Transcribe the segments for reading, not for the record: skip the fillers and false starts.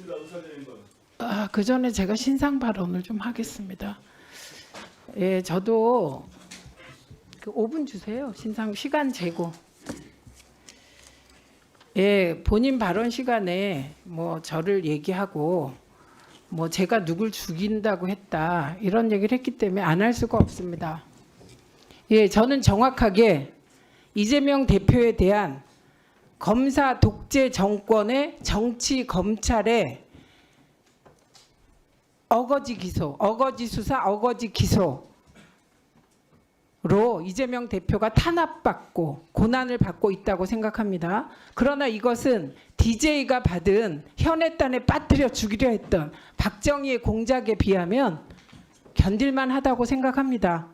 있습니다. 의사진행관. 그 전에 제가 신상 발언을 좀 하겠습니다. 예, 저도 그 5분 주세요. 신상 시간 재고. 예, 본인 발언 시간에 뭐 저를 얘기하고 뭐 제가 누굴 죽인다고 했다 이런 얘기를 했기 때문에 안 할 수가 없습니다. 예, 저는 정확하게 이재명 대표에 대한 검사 독재 정권의 정치 검찰의 어거지 기소, 어거지 수사, 어거지 기소로 이재명 대표가 탄압받고 고난을 받고 있다고 생각합니다. 그러나 이것은 DJ가 받은 현해탄에 빠뜨려 죽이려 했던 박정희의 공작에 비하면 견딜만 하다고 생각합니다.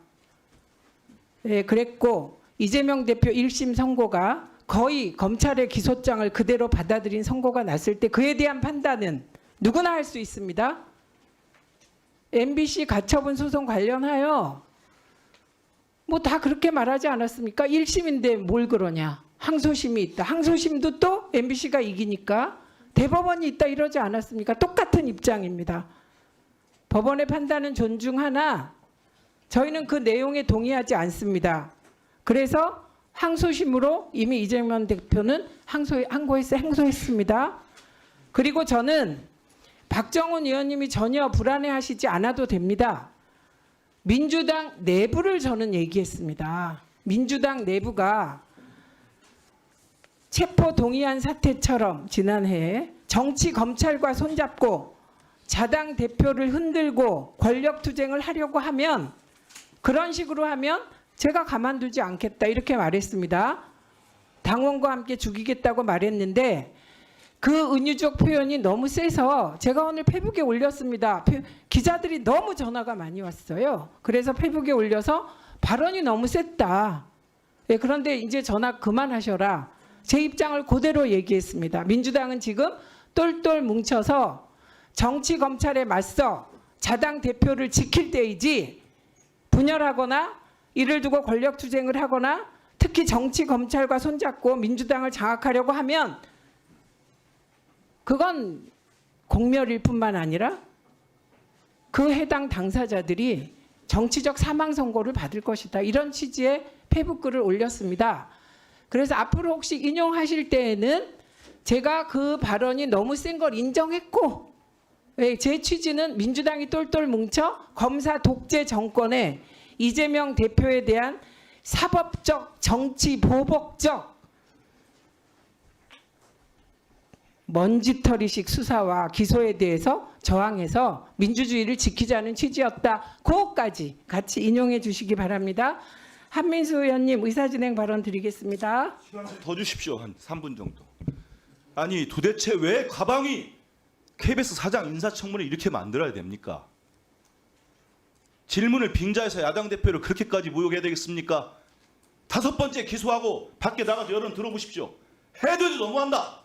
예, 그랬고 이재명 대표 1심 선고가 거의 검찰의 기소장을 그대로 받아들인 선고가 났을 때 그에 대한 판단은 누구나 할 수 있습니다. MBC 가처분 소송 관련하여 뭐 다 그렇게 말하지 않았습니까? 1심인데 뭘 그러냐. 항소심이 있다. 항소심도 또 MBC가 이기니까 대법원이 있다 이러지 않았습니까? 똑같은 입장입니다. 법원의 판단은 존중하나 저희는 그 내용에 동의하지 않습니다. 그래서 항소심으로 이미 이재명 대표는 항소했습니다. 그리고 저는 박정훈 의원님이 전혀 불안해하시지 않아도 됩니다. 민주당 내부를 저는 얘기했습니다. 민주당 내부가 체포 동의안 사태처럼 지난해에 정치 검찰과 손잡고 자당 대표를 흔들고 권력투쟁을 하려고 하면 그런 식으로 하면 제가 가만두지 않겠다 이렇게 말했습니다. 당원과 함께 죽이겠다고 말했는데 그 은유적 표현이 너무 세서 제가 오늘 페북에 올렸습니다. 기자들이 너무 전화가 많이 왔어요. 그래서 페북에 올려서 발언이 너무 셌다. 예, 그런데 이제 전화 그만하셔라. 제 입장을 그대로 얘기했습니다. 민주당은 지금 똘똘 뭉쳐서 정치 검찰에 맞서 자당 대표를 지킬 때이지 분열하거나 이를 두고 권력투쟁을 하거나 특히 정치 검찰과 손잡고 민주당을 장악하려고 하면 그건 공멸일 뿐만 아니라 그 해당 당사자들이 정치적 사망 선고를 받을 것이다. 이런 취지의 페북글을 올렸습니다. 그래서 앞으로 혹시 인용하실 때에는 제가 그 발언이 너무 센 걸 인정했고 제 취지는 민주당이 똘똘 뭉쳐 검사 독재 정권에 이재명 대표에 대한 사법적, 정치 보복적 먼지털이식 수사와 기소에 대해서 저항해서 민주주의를 지키자는 취지였다. 그것까지 같이 인용해 주시기 바랍니다. 한민수 의원님 의사진행 발언 드리겠습니다. 시간 더 주십시오. 한 3분 정도. 아니 도대체 왜 가방이 KBS 사장 인사청문회 이렇게 만들어야 됩니까? 질문을 빙자해서 야당 대표를 그렇게까지 모욕해야 되겠습니까? 5번째 기소하고 밖에 나가서 여론 들어보십시오. 해도 너무한다.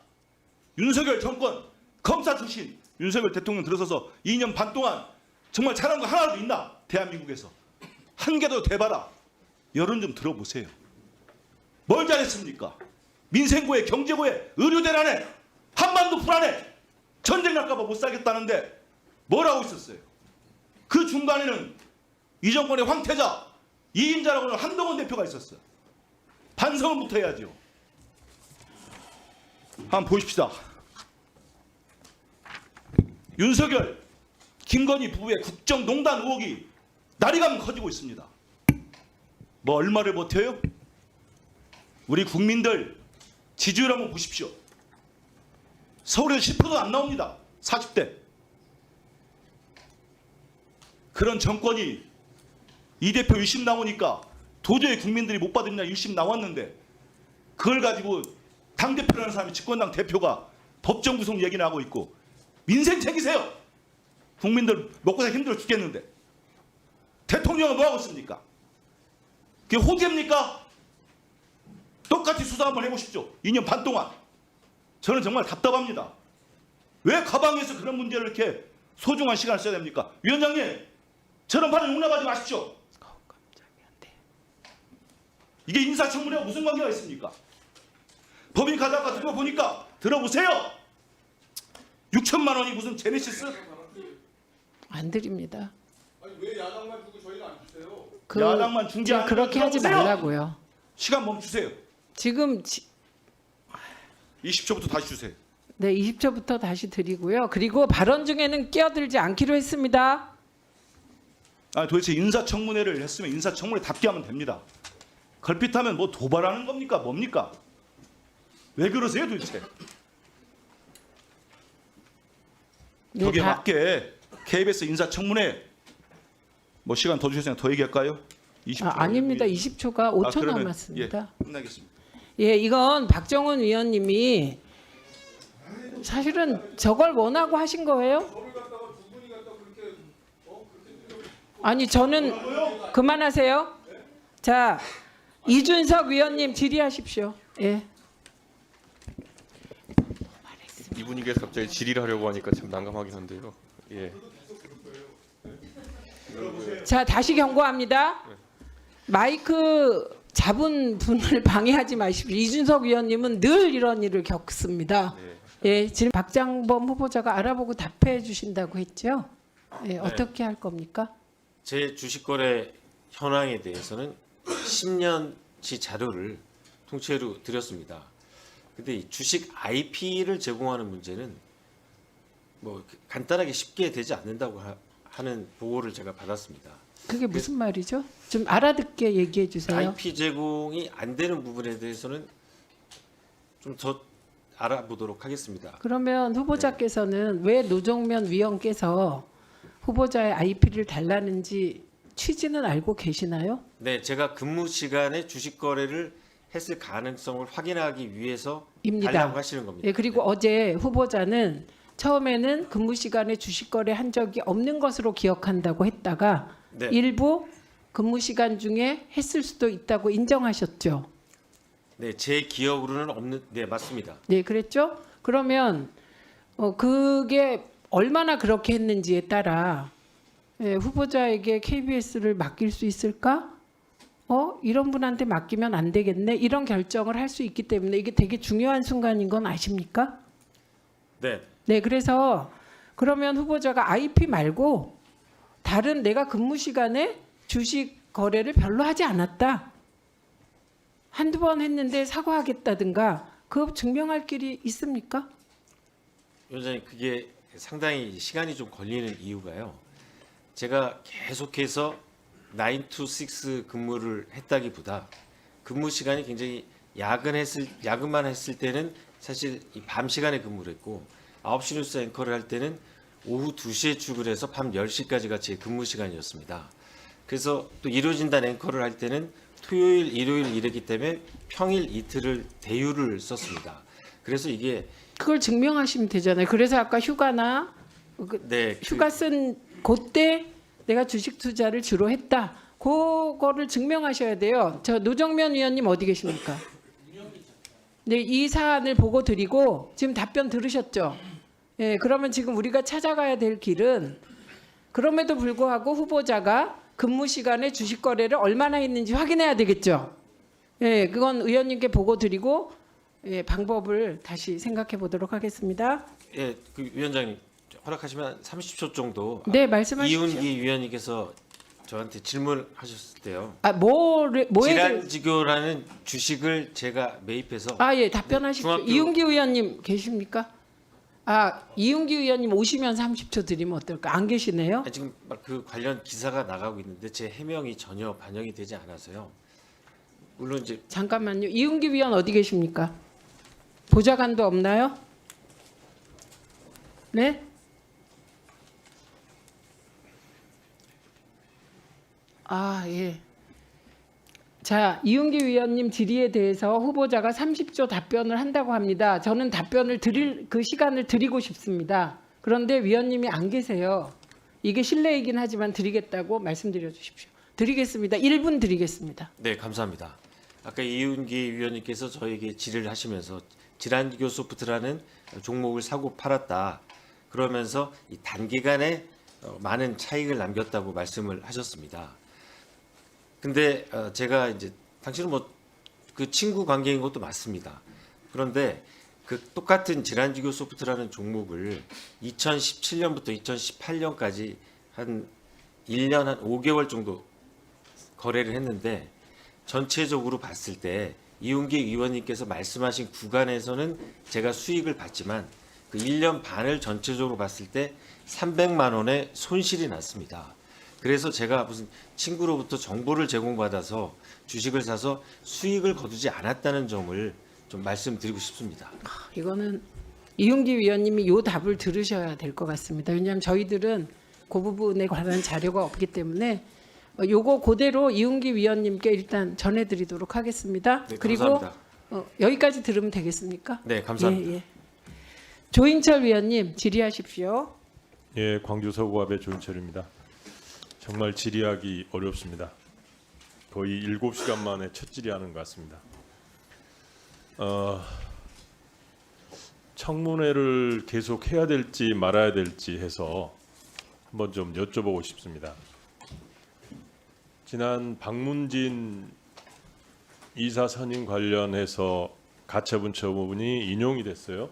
윤석열 정권 검사 출신 윤석열 대통령 들어서서 2년 반 동안 정말 잘한 거 하나도 있나? 대한민국에서. 한 개도 대봐라. 여론 좀 들어보세요. 뭘 잘했습니까? 민생고에 경제고에 의료대란에 한반도 불안에 전쟁 날까봐 못 살겠다는데 뭘 하고 있었어요? 그 중간에는 이 정권의 황태자 이인자라고 하는 한동훈 대표가 있었어요. 반성부터 해야죠. 한번 보십시다. 윤석열, 김건희 부부의 국정농단 의혹이 날이 가면 커지고 있습니다. 뭐 얼마를 버텨요? 우리 국민들 지지율 한번 보십시오. 서울에서 10%도 안 나옵니다. 40대. 그런 정권이 이 대표 1심 나오니까 도저히 국민들이 못 받으냐 1심 나왔는데 그걸 가지고 당대표라는 사람이 집권당 대표가 법정 구속 얘기나 하고 있고 민생 챙기세요. 국민들 먹고 살기 힘들어 죽겠는데 대통령은 뭐 하고 있습니까? 그게 호기입니까? 똑같이 수사 한번 해보십시오. 2년 반 동안. 저는 정말 답답합니다. 왜 가방에서 그런 문제를 이렇게 소중한 시간을 써야 됩니까? 위원장님, 저런 발언 용납하지 마십시오. 이게 인사청문회와 무슨 관계가 있습니까? 법인 가다가 들어보니까 들어보세요. 6 6천만 원이 무슨 제네시스? 안 드립니다. 아니 왜 야당만 주고 저희는 안 주세요? 야당만 준게 아니라 그렇게 하지 들어보세요. 말라고요. 시간 멈추세요. 지금 20초부터 다시 주세요. 네, 20초부터 다시 드리고요. 그리고 발언 중에는 끼어들지 않기로 했습니다. 아, 도대체 인사청문회를 했으면 인사청문회답게 하면 됩니다. 걸핏하면 뭐 도발하는 겁니까? 뭡니까? 왜 그러세요 도대체? 네, 거기에 다- 맞게 KBS 인사청문회 뭐 시간 더 주셨으면 더 얘기할까요? 20초. 아닙니다. 20초가 5초 그러면, 남았습니다. 예, 끝나겠습니다. 예, 이건 박정훈 위원님이 사실은 저걸 원하고 하신 거예요? 저를 갖다가 두 분이 갖다 그렇게 아니 저는 그만하세요. 자, 이준석 위원님 질의하십시오. 예. 이분위기에서 갑자기 질의를 하려고 하니까 참 난감하긴 한데요. 예. 자, 다시 경고합니다. 마이크 잡은 분을 방해하지 마십시오. 이준석 위원님은 늘 이런 일을 겪습니다. 예, 지금 박장범 후보자가 알아보고 답해 주신다고 했죠. 예, 어떻게 할 겁니까? 제 주식거래 현황에 대해서는 10년치 자료를 통째로 드렸습니다. 근데 이 주식 IP를 제공하는 문제는 뭐 간단하게 쉽게 되지 않는다고 하는 보고를 제가 받았습니다. 그게 무슨 말이죠? 좀 알아듣게 얘기해 주세요. IP 제공이 안 되는 부분에 대해서는 좀 더 알아보도록 하겠습니다. 그러면 후보자께서는 왜 노정면 위원께서 후보자의 IP를 달라는지 취지는 알고 계시나요? 네, 제가 근무 시간에 주식 거래를 했을 가능성을 확인하기 위해서 입니다. 달라고 하시는 겁니다. 예, 그리고 어제 후보자는 처음에는 근무 시간에 주식 거래 한 적이 없는 것으로 기억한다고 했다가 네. 일부 근무 시간 중에 했을 수도 있다고 인정하셨죠. 네, 제 기억으로는 없는. 네, 맞습니다. 네, 그랬죠? 그러면 그게 얼마나 그렇게 했는지에 따라 예, 후보자에게 KBS를 맡길 수 있을까? 이런 분한테 맡기면 안 되겠네. 이런 결정을 할 수 있기 때문에 이게 되게 중요한 순간인 건 아십니까? 네, 네, 그래서 그러면 후보자가 IP 말고 다른 내가 근무 시간에 주식 거래를 별로 하지 않았다. 한두 번 했는데 사과하겠다든가 그거 증명할 길이 있습니까? 위원장님, 그게 상당히 시간이 좀 걸리는 이유가요. 제가 계속해서 9 to 6 근무를 했다기보다 근무 시간이 굉장히 야근만 했을 때는 사실 이 밤 시간에 근무를 했고 9시 뉴스 앵커를 할 때는 오후 2시에 출근해서 밤 10시까지가 제 근무 시간이었습니다. 그래서 또 이루어진다 앵커를 할 때는 토요일, 일요일 이랬기 때문에 평일 이틀을 대유를 썼습니다. 그래서 이게 그걸 증명하시면 되잖아요. 그래서 아까 휴가나 네, 휴가 쓴 그때 내가 주식 투자를 주로 했다. 그거를 증명하셔야 돼요. 저 노정면 위원님 어디 계십니까? 네, 이 사안을 보고 드리고 지금 답변 들으셨죠? 예, 그러면 지금 우리가 찾아가야 될 길은 그럼에도 불구하고 후보자가 근무 시간에 주식 거래를 얼마나 했는지 확인해야 되겠죠. 예, 그건 의원님께 보고 드리고 예, 방법을 다시 생각해 보도록 하겠습니다. 예, 그 위원장님 허락하시면 30초 정도. 네, 말씀하십시오. 이훈기 위원님께서 저한테 질문하셨을 때요. 뭐에 질환지교라는 주식을 제가 매입해서 예, 답변하십시오. 중학교- 이윤기 의원님 계십니까? 이윤기 의원님 오시면 30초 드리면 어떨까? 안 계시네요. 지금 막 그 관련 기사가 나가고 있는데 제 해명이 전혀 반영이 되지 않아서요. 물론 이제 잠깐만요. 이윤기 위원 어디 계십니까? 보좌관도 없나요? 네? 예. 자, 이윤기 위원님 질의에 대해서 후보자가 30초 답변을 한다고 합니다. 저는 답변을 드릴 그 시간을 드리고 싶습니다. 그런데 위원님이 안 계세요. 이게 실례이긴 하지만 드리겠다고 말씀드려 주십시오. 드리겠습니다. 1분 드리겠습니다. 네, 감사합니다. 아까 이훈기 위원님께서 저에게 질의를 하시면서 질환지교 소프트라는 종목을 사고 팔았다. 그러면서 이 단기간에 많은 차익을 남겼다고 말씀을 하셨습니다. 근데 제가 이제 당신은 뭐 그 친구 관계인 것도 맞습니다. 그런데 그 똑같은 질환지교 소프트라는 종목을 2017년부터 2018년까지 한 1년 한 5개월 정도 거래를 했는데 전체적으로 봤을 때 이윤기 의원님께서 말씀하신 구간에서는 제가 수익을 봤지만 그 1년 반을 전체적으로 봤을 때 300만 원의 손실이 났습니다. 그래서 제가 무슨 친구로부터 정보를 제공받아서 주식을 사서 수익을 거두지 않았다는 점을 좀 말씀드리고 싶습니다. 이거는 이윤기 위원님이 이 답을 들으셔야 될 것 같습니다. 왜냐하면 저희들은 그 부분에 관한 자료가 없기 때문에 요거 그대로 이윤기 위원님께 일단 전해드리도록 하겠습니다. 네, 그리고 감사합니다. 여기까지 들으면 되겠습니까? 네, 감사합니다. 예, 예. 조인철 위원님 질의하십시오. 예, 광주 서구갑의 조인철입니다. 정말 질의하기 어렵습니다. 거의 7시간 만에 첫 질의하는 것 같습니다. 청문회를 계속 해야 될지 말아야 될지 해서 한번 좀 여쭤보고 싶습니다. 지난 박문진 이사 선임 관련해서 가처분 처분이 인용이 됐어요.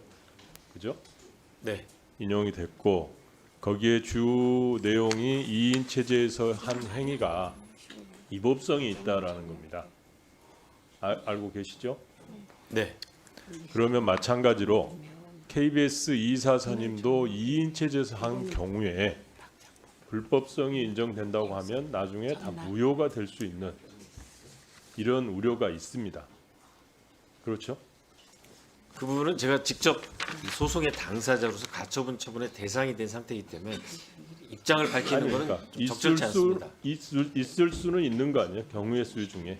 그죠? 네, 인용이 됐고 거기에 주 내용이 2인 체제에서 한 행위가 위법성이 있다라는 겁니다. 알고 계시죠? 네, 그러면 마찬가지로 KBS 이사 선임도 2인 체제에서 한 경우에 불법성이 인정된다고 하면 나중에 다 무효가 될 수 있는 이런 우려가 있습니다. 그렇죠? 그 부분은 제가 직접 이 소송의 당사자로서 가처분 처분의 대상이 된 상태이기 때문에 입장을 밝히는 것은 그러니까 좀 적절치 않습니다. 있을 수는 있는 거 아니에요? 경우의 수 중에.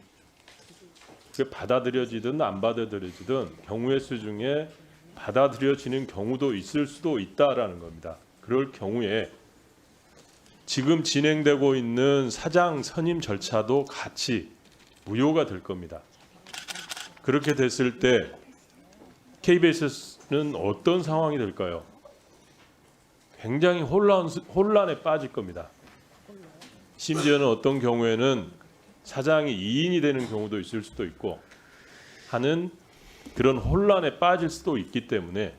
그게 받아들여지든 안 받아들여지든 경우의 수 중에 받아들여지는 경우도 있을 수도 있다라는 겁니다. 그럴 경우에 지금 진행되고 있는 사장 선임 절차도 같이 무효가 될 겁니다. 그렇게 됐을 때 KBS는 어떤 상황이 될까요? 굉장히 혼란에 빠질 겁니다. 심지어는 어떤 경우에는 사장이 2인이 되는 경우도 있을 수도 있고 하는 그런 혼란에 빠질 수도 있기 때문에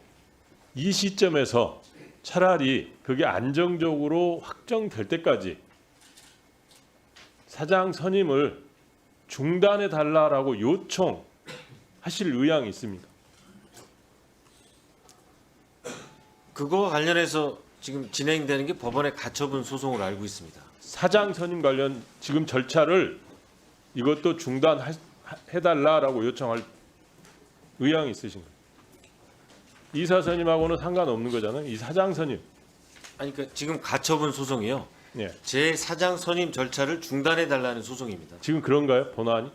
이 시점에서 차라리 그게 안정적으로 확정될 때까지 사장 선임을 중단해 달라라고 요청하실 의향이 있습니까? 그거와 관련해서 지금 진행되는 게 법원의 가처분 소송으로 알고 있습니다. 사장 선임 관련 지금 절차를 이것도 중단해달라라고 요청할 의향이 있으신가요? 이사 선임하고는 상관없는 거잖아요. 이 사장 선임. 아니 그러니까 지금 가처분 소송이요. 예. 제 사장 선임 절차를 중단해 달라는 소송입니다. 지금 그런가요? 본안이?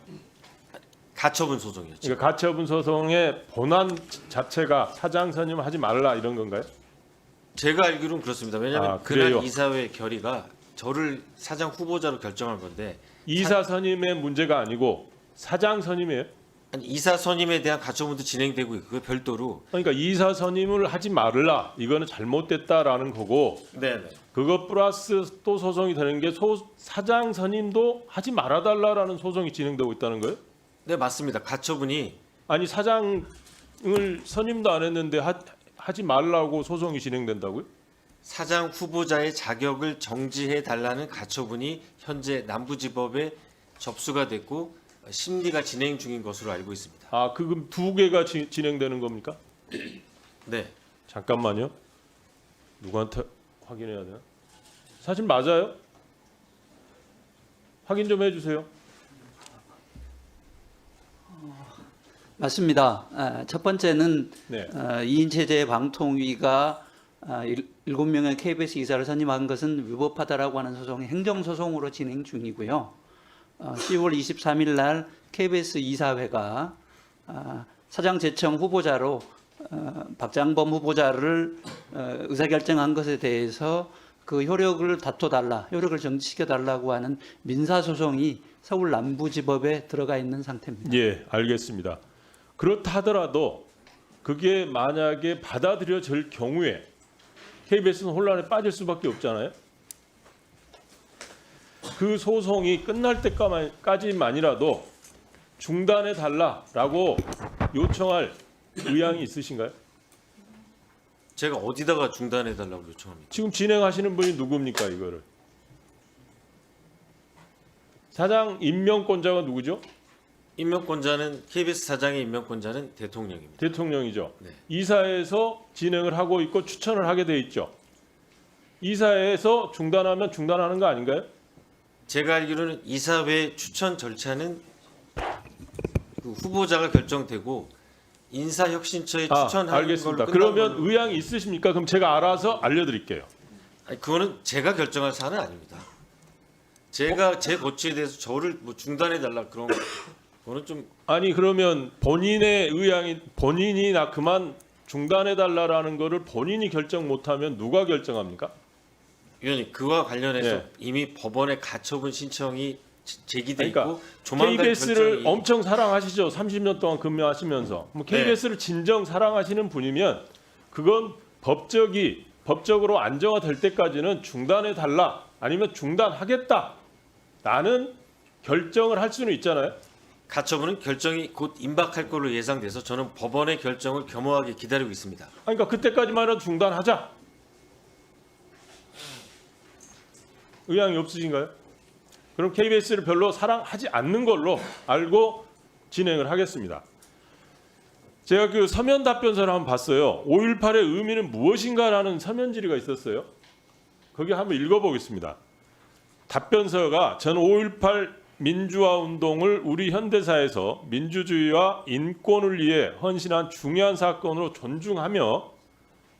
가처분 소송이요. 지금. 그러니까 가처분 소송의 본안 자체가 사장 선임하지 말라 이런 건가요? 제가 알기로는 그렇습니다. 왜냐하면 그래요? 그날 이사회 결의가 저를 사장 후보자로 결정한 건데 이사 선임의 문제가 아니고 사장 선임이에요. 아니, 이사 선임에 대한 가처분도 진행되고 있고 별도로 그러니까 이사 선임을 하지 말라. 이거는 잘못됐다라는 거고 네네. 그것 플러스 또 소송이 되는 게 사장 선임도 하지 말아달라라는 소송이 진행되고 있다는 거예요? 네 맞습니다. 가처분이 아니 사장을 선임도 안 했는데 하지 말라고 소송이 진행된다고요? 사장 후보자의 자격을 정지해 달라는 가처분이 현재 남부지법에 접수가 됐고 심리가 진행 중인 것으로 알고 있습니다. 아, 그럼 두 개가 진행되는 겁니까? 네. 잠깐만요. 누구한테 확인해야 되나? 사실 맞아요? 확인 좀 해주세요. 맞습니다. 첫 번째는 네. 2인 체제의 방통위가 7명의 KBS 이사를 선임한 것은 위법하다라고 하는 소송이 행정소송으로 진행 중이고요. 10월 23일 날 KBS 이사회가 사장 제청 후보자로 박장범 후보자를 의사결정한 것에 대해서 그 효력을 다퉈달라, 효력을 정지시켜달라고 하는 민사소송이 서울 남부지법에 들어가 있는 상태입니다. 예, 알겠습니다. 그렇다 하더라도 그게 만약에 받아들여질 경우에 KBS는 혼란에 빠질 수밖에 없잖아요. 그 소송이 끝날 때까지만이라도 중단해 달라라고 요청할 의향이 있으신가요? 제가 어디다가 중단해 달라고 요청합니까? 지금 진행하시는 분이 누굽니까 이거를? 사장 임명권자가 누구죠? 임명권자는 KBS 사장의 임명권자는 대통령입니다. 대통령이죠. 네. 이사회에서 진행을 하고 있고 추천을 하게 돼 있죠. 이사회에서 중단하면 중단하는 거 아닌가요? 제가 알기로는 이사회 추천 절차는 그 후보자가 결정되고 인사혁신처에 추천하는 알겠습니다. 걸로 그러면 끝나는 걸로. 의향이 있으십니까? 그럼 제가 알아서 알려드릴게요. 아니, 그거는 제가 결정할 사안은 아닙니다. 제가 제 거취에 대해서 저를 뭐 중단해 달라 그런 거, 그거는 좀 아니 그러면 본인의 의향이 본인이 나 그만 중단해 달라라는 거를 본인이 결정 못하면 누가 결정합니까? 위원님 그와 관련해서 예. 이미 법원에 가처분 신청이 제기돼 그러니까 있고 조만간 KBS를 결정이 엄청 사랑하시죠. 30년 동안 근무하시면서 뭐 KBS를 진정 사랑하시는 분이면 그건 법적으로 안정화될 때까지는 중단해 달라 아니면 중단하겠다 라는 결정을 할 수는 있잖아요. 가처분은 결정이 곧 임박할 걸로 예상돼서 저는 법원의 결정을 겸허하게 기다리고 있습니다. 그러니까 그때까지만 해도 중단하자. 의향이 없으신가요? 그럼 KBS를 별로 사랑하지 않는 걸로 알고 진행을 하겠습니다. 제가 그 서면 답변서를 한번 봤어요. 5.18의 의미는 무엇인가라는 서면 질의가 있었어요. 거기 한번 읽어보겠습니다. 답변서가 전 5.18 민주화 운동을 우리 현대사에서 민주주의와 인권을 위해 헌신한 중요한 사건으로 존중하며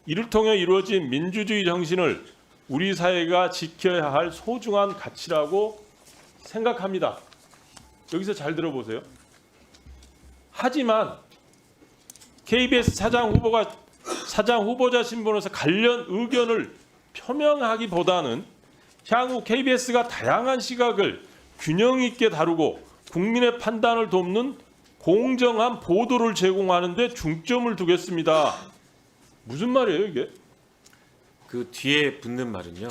이를 통해 이루어진 민주주의 정신을 우리 사회가 지켜야 할 소중한 가치라고 생각합니다. 여기서 잘 들어보세요. 하지만 KBS 사장 후보자 신분으로서 관련 의견을 표명하기보다는 향후 KBS가 다양한 시각을 균형 있게 다루고 국민의 판단을 돕는 공정한 보도를 제공하는 데 중점을 두겠습니다. 무슨 말이에요, 이게? 그 뒤에 붙는 말은요.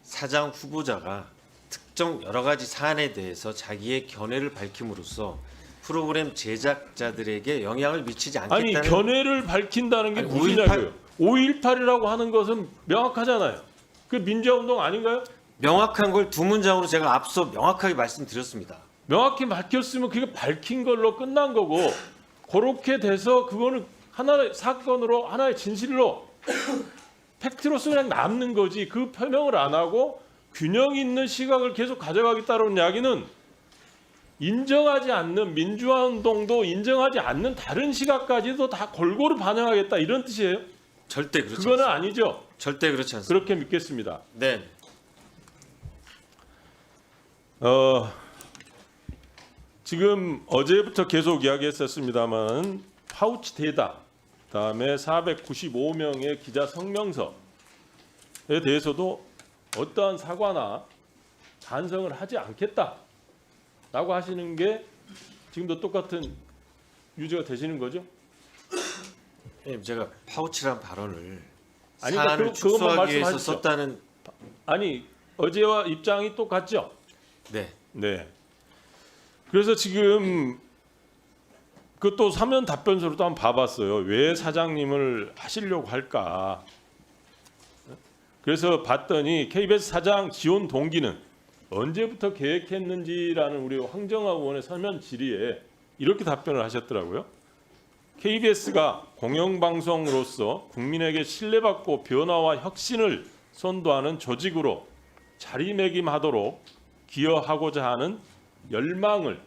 사장 후보자가 특정 여러 가지 사안에 대해서 자기의 견해를 밝힘으로써 프로그램 제작자들에게 영향을 미치지 아니, 않겠다는 견해를 밝힌다는 게 아니, 무엇이냐고요. 5.18이라고 하는 것은 명확하잖아요. 그 민주화운동 아닌가요? 명확한 걸 두 문장으로 제가 앞서 명확하게 말씀드렸습니다. 명확히 밝혔으면 그게 밝힌 걸로 끝난 거고 그렇게 돼서 그거는 하나의 사건으로 하나의 진실로 팩트로서 그냥 남는 거지 그 표명을 안 하고 균형 있는 시각을 계속 가져가겠다는 이야기는 인정하지 않는 민주화운동도 인정하지 않는 다른 시각까지도 다 골고루 반영하겠다 이런 뜻이에요? 절대 그렇지 그거는 않습니다. 아니죠. 절대 그렇지 않습니다. 그렇게 믿겠습니다. 네. 지금 어제부터 계속 이야기했었습니다만 파우치 대다 그다음에 495명의 기자 성명서에 대해서도 어떠한 사과나 반성을 하지 않겠다라고 하시는 게 지금도 똑같은 유지가 되시는 거죠? 예, 제가 파우치란 발언을 아니, 사안을 그러니까 그것만 축소하기 위해서 말씀하시죠. 썼다는 아니 어제와 입장이 똑같죠? 네. 네. 그래서 지금 그 또 사면 답변서로도 한번 봐봤어요. 왜 사장님을 하시려고 할까? 그래서 봤더니 KBS 사장 지원 동기는 언제부터 계획했는지라는 우리 황정아 의원의 서면 질의에 이렇게 답변을 하셨더라고요. KBS가 공영방송으로서 국민에게 신뢰받고 변화와 혁신을 선도하는 조직으로 자리매김하도록 기여하고자 하는 열망을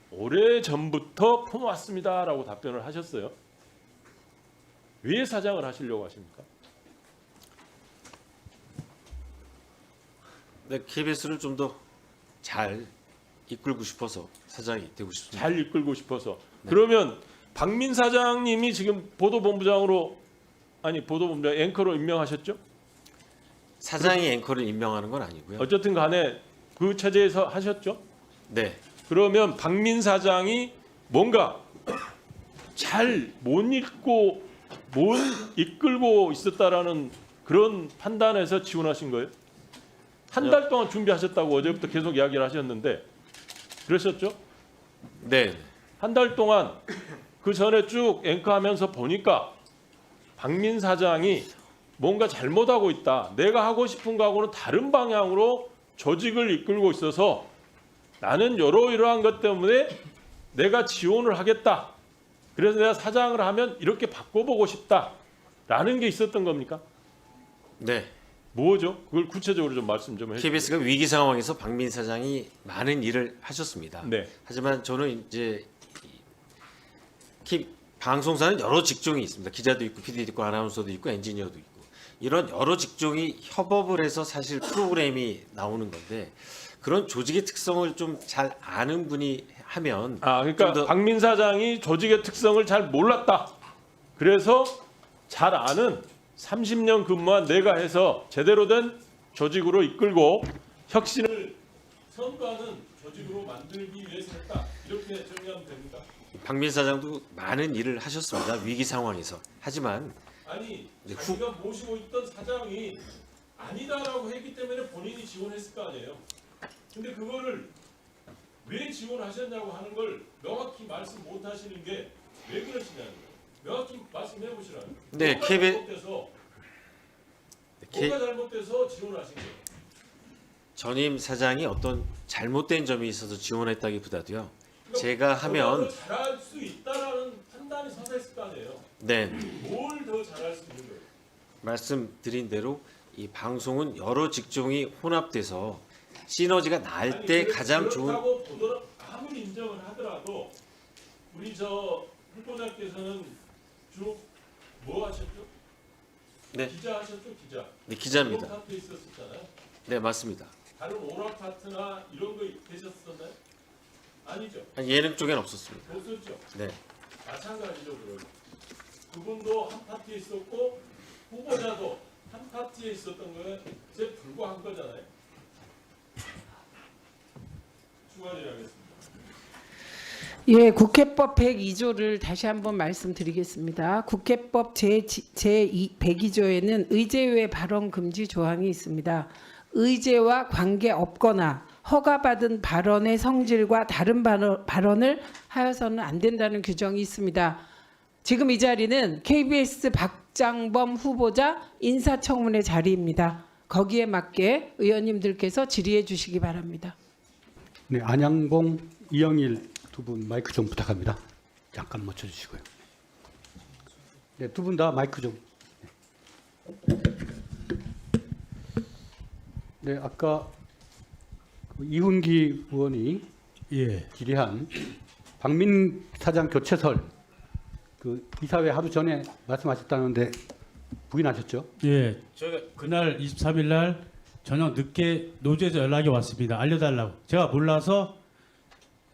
오래전부터 품어왔습니다라고 답변을 하셨어요. 왜 사장을 하시려고 하십니까? 네, KBS를 좀 더 잘 이끌고 싶어서 사장이 되고 싶습니다. 잘 이끌고 싶어서. 네. 그러면 박민 사장님이 지금 보도본부장 앵커로 임명하셨죠? 사장이 앵커를 임명하는 건 아니고요. 어쨌든 간에 그 체제에서 하셨죠? 네. 그러면 박민 사장이 뭔가 잘 못 읽고 못 이끌고 있었다라는 그런 판단에서 지원하신 거예요? 한 달 동안 준비하셨다고 어제부터 계속 이야기를 하셨는데 그러셨죠? 네. 한 달 동안 그 전에 쭉 앵커하면서 보니까 박민 사장이 뭔가 잘못하고 있다. 내가 하고 싶은 거하고는 다른 방향으로 조직을 이끌고 있어서 나는 이러이러한 것 때문에 내가 지원을 하겠다. 그래서 내가 사장을 하면 이렇게 바꿔보고 싶다라는 게 있었던 겁니까? 네. 뭐죠? 그걸 구체적으로 좀 말씀 좀 해주세요. KBS가 위기 상황에서 박민 사장이 많은 일을 하셨습니다. 네. 하지만 저는 이제 방송사는 여러 직종이 있습니다. 기자도 있고 PD도 있고 아나운서도 있고 엔지니어도 있고 이런 여러 직종이 협업을 해서 사실 프로그램이 나오는 건데 그런 조직의 특성을 좀 잘 아는 분이 하면 그러니까 좀 더- 박민 사장이 조직의 특성을 잘 몰랐다. 그래서 잘 아는 30년 근무한 내가 해서 제대로 된 조직으로 이끌고 혁신을 선도하는 조직으로 만들기 위해서 했다. 이렇게 정리하면 됩니까? 박민 사장도 많은 일을 하셨습니다. 위기 상황에서. 하지만 아니 네, 자기가 모시고 있던 사장이 아니다라고 했기 때문에 본인이 지원했을 거 아니에요. 근데 그거를 왜 지원하셨냐고 하는 걸 명확히 말씀 못 하시는 게 왜 그러시냐는 거예요. 명확히 말씀해 보시라고요. 네, 뭐가 KBS 잘못돼서 K- 뭐가 잘못돼서 지원하신 거예요. 전임 사장이 어떤 잘못된 점이 있어서 지원했다기보다도요. 그러니까 제가 하면 더 잘할 수 있다라는 판단이 서서 있을 거 아니에요. 네. 뭘 더 잘할 수 있는 거예요. 말씀드린 대로 이 방송은 여러 직종이 혼합돼서 시너지가 날 때 가장 좋은 그렇다고 보더라 아무리 인정을 하더라도 우리 저 후보자께서는 주로 뭐 하셨죠? 네. 기자 하셨죠? 기자. 네, 기자입니다. 오락 파트 있었잖아요. 네, 맞습니다. 다른 오락 파트나 이런 거 계셨었나요? 아니죠. 아니, 예능 쪽엔 없었습니다. 없었죠. 네. 마찬가지죠. 그럼 그분도 한 파트에 있었고 후보자도 한 파트에 있었던 거에 불과한 거잖아요. 추가드리겠습니다. 예, 국회법 102조를 다시 한번 말씀드리겠습니다. 국회법 제102조에는 의제 외 발언 금지 조항이 있습니다. 의제와 관계 없거나 허가받은 발언의 성질과 다른 발언을 하여서는 안 된다는 규정이 있습니다. 지금 이 자리는 KBS 박장범 후보자 인사청문회 자리입니다. 거기에 맞게 의원님들께서 질의해 주시기 바랍니다. 네, 안양봉, 이영일 두 분 마이크 좀 부탁합니다. 잠깐 멈춰주시고요. 네, 두 분 다 마이크 좀. 네, 아까 그 이훈기 의원이 질의한 박민 사장 교체설 그 이사회 하루 전에 말씀하셨다는데 부인하셨죠? 예, 제가 그날 23일 날 저녁 늦게 노조에서 연락이 왔습니다. 알려달라고. 제가 몰라서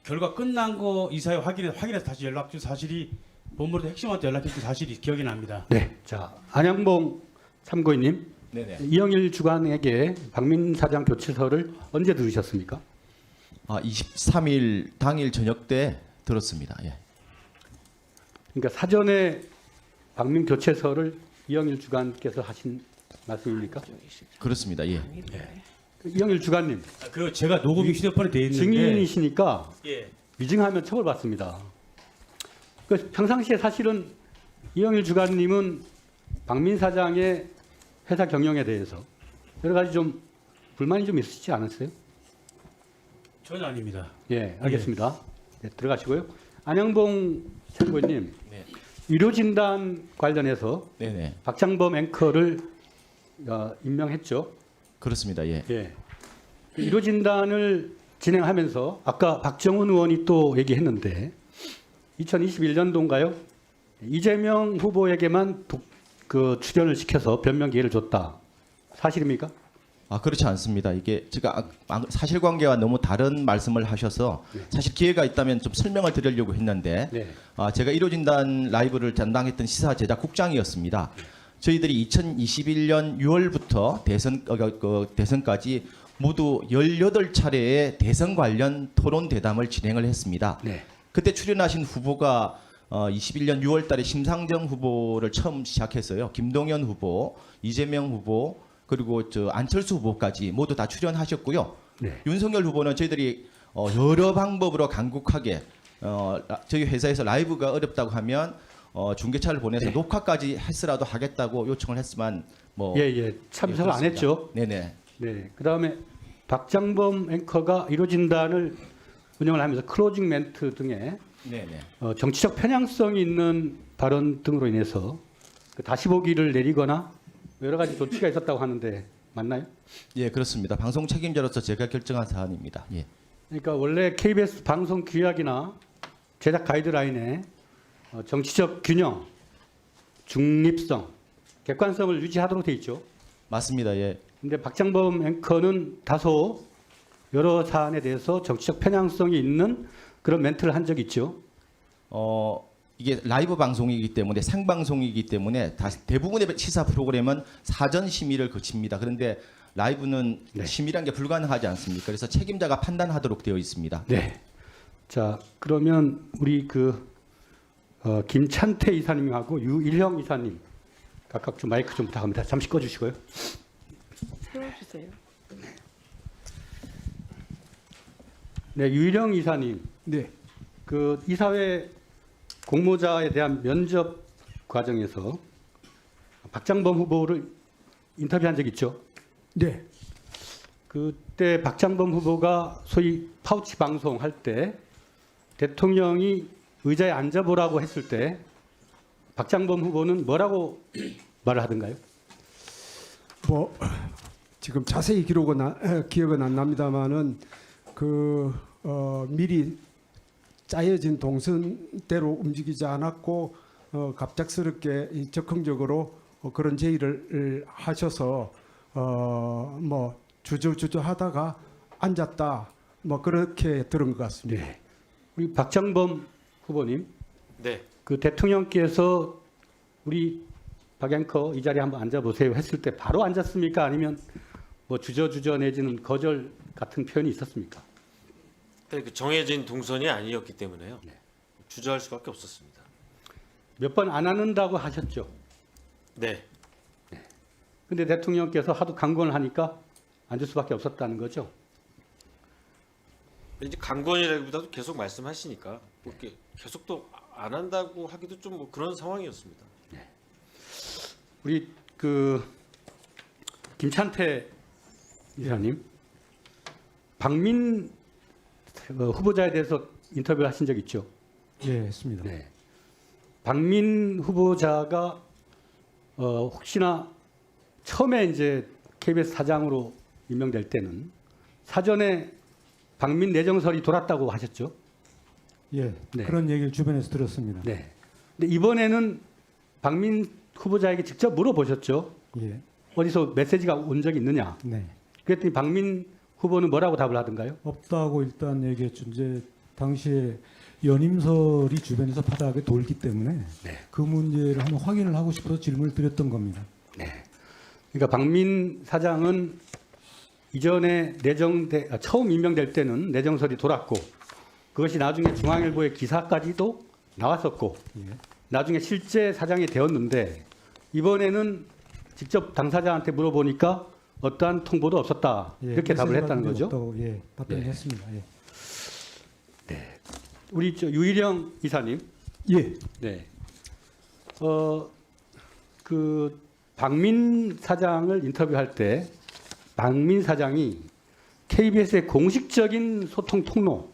결과 끝난 거 이사회 확인해서 다시 연락 준 사실이 본부로 핵심한테 연락했던 사실이 기억이 납니다. 네, 자 안양봉 참고인님, 네네. 이영일 주관에게 박민 사장 교체설을 언제 들으셨습니까? 23일 당일 저녁 때 들었습니다. 예. 그러니까 사전에 박민 교체설을 이영일 주관께서 하신 말씀입니까? 그렇습니다. 예. 이영일 주관님, 그 제가 녹음이 휴대폰에 돼 있는데 증인이시니까 예. 위증하면 처벌받습니다. 그 평상시에 사실은 이영일 주관님은 박민 사장의 회사 경영에 대해서 여러 가지 좀 불만이 좀 있으시지 않았어요? 전혀 아닙니다. 예, 알겠습니다. 네, 들어가시고요. 안양봉 참고인님, 네. 의료진단 관련해서 네네. 박장범 앵커를 임명했죠. 그렇습니다. 예. 예. 의료진단을 진행하면서 아까 박정훈 의원이 또 얘기했는데 2021년도인가요? 이재명 후보에게만 출연을 시켜서 변명 기회를 줬다. 사실입니까? 그렇지 않습니다. 이게 제가 사실관계와 너무 다른 말씀을 하셔서 사실 기회가 있다면 좀 설명을 드리려고 했는데 네. 제가 의료진단 라이브를 담당했던 시사 제작국장이었습니다. 저희들이 2021년 6월부터 대선까지 모두 18차례의 대선 관련 토론 대담을 진행을 했습니다. 네. 그때 출연하신 후보가 21년 6월 달에 심상정 후보를 처음 시작했어요. 김동연 후보, 이재명 후보, 그리고 안철수 후보까지 모두 다 출연하셨고요. 네. 윤석열 후보는 저희들이 여러 방법으로 간곡하게 저희 회사에서 라이브가 어렵다고 하면 중계차를 보내서 네. 녹화까지 했으라도 하겠다고 요청을 했지만 뭐 예, 참석을 안 했죠. 네네. 네. 그다음에 박장범 앵커가 이루어진단을 운영을 하면서 클로징 멘트 등의 네네. 정치적 편향성이 있는 발언 등으로 인해서 그 다시 보기를 내리거나 여러 가지 조치가 있었다고 하는데 맞나요? 예, 그렇습니다. 방송 책임자로서 제가 결정한 사안입니다. 예. 그러니까 원래 KBS 방송 규약이나 제작 가이드라인에 정치적 균형, 중립성, 객관성을 유지하도록 돼 있죠. 맞습니다. 예. 근데 박장범 앵커는 다소 여러 사안에 대해서 정치적 편향성이 있는 그런 멘트를 한 적이 있죠. 이게 라이브 방송이기 때문에 생방송이기 때문에 대부분의 시사 프로그램은 사전 심의를 거칩니다. 그런데 라이브는 네. 심의란 게 불가능하지 않습니까? 그래서 책임자가 판단하도록 되어 있습니다. 네. 자, 그러면 우리 김찬태 이사님하고 유일형 이사님 각각 좀 마이크 좀 부탁합니다. 잠시 꺼주시고요. 세워주세요. 네, 유일형 이사님. 네. 그 이사회 공모자에 대한 면접 과정에서 박장범 후보를 인터뷰한 적 있죠? 네. 그때 박장범 후보가 소위 파우치 방송할 때 대통령이 의자에 앉아보라고 했을 때 박장범 후보는 뭐라고 말을 하던가요? 뭐 지금 자세히 기억은 안 납니다만은 미리 짜여진 동선대로 움직이지 않았고 갑작스럽게 적극적으로 그런 제의를 하셔서 뭐 주저주저 하다가 앉았다 뭐 그렇게 들은 것 같습니다. 네. 우리 박장범 후보님, 네. 그 대통령께서 우리 박 앵커 이 자리에 한번 앉아보세요 했을 때 바로 앉았습니까? 아니면 뭐 주저주저 내지는 거절 같은 표현이 있었습니까? 그 정해진 동선이 아니었기 때문에요. 주저할 수밖에 없었습니다. 몇 번 안 앉는다고 하셨죠? 네. 근데 대통령께서 하도 강권을 하니까 앉을 수밖에 없었다는 거죠? 이제 강권이라기보다도 계속 말씀하시니까 뭐 이렇게 계속 또 안 한다고 하기도 좀 뭐 그런 상황이었습니다. 우리 김찬태 이사님, 박민 후보자에 대해서 인터뷰를 하신 적 있죠? 예, 했습니다. 네. 박민 후보자가 혹시나 처음에 이제 KBS 사장으로 임명될 때는 사전에 박민 내정설이 돌았다고 하셨죠? 예, 네. 그런 얘기를 주변에서 들었습니다. 네. 근데 이번에는 박민 후보자에게 직접 물어보셨죠? 예, 어디서 메시지가 온 적이 있느냐? 네. 그랬더니 박민 후보는 뭐라고 답을 하던가요? 없다고 일단 얘기했죠. 이제 당시에 연임설이 주변에서 바닥에 돌기 때문에 네. 그 문제를 한번 확인을 하고 싶어서 질문을 드렸던 겁니다. 그러니까 박민 사장은 이전에 처음 임명될 때는 내정설이 돌았고 그것이 나중에 중앙일보의 기사까지도 나왔었고 나중에 실제 사장이 되었는데 이번에는 직접 당사자한테 물어보니까 어떠한 통보도 없었다 예, 이렇게 답을 메시지 했다는 받은 적 거죠. 없다고, 예, 답변을 예. 했습니다. 예. 우리 유일영 이사님, 예, 네, 박민 사장을 인터뷰할 때 박민 사장이 KBS의 공식적인 소통 통로가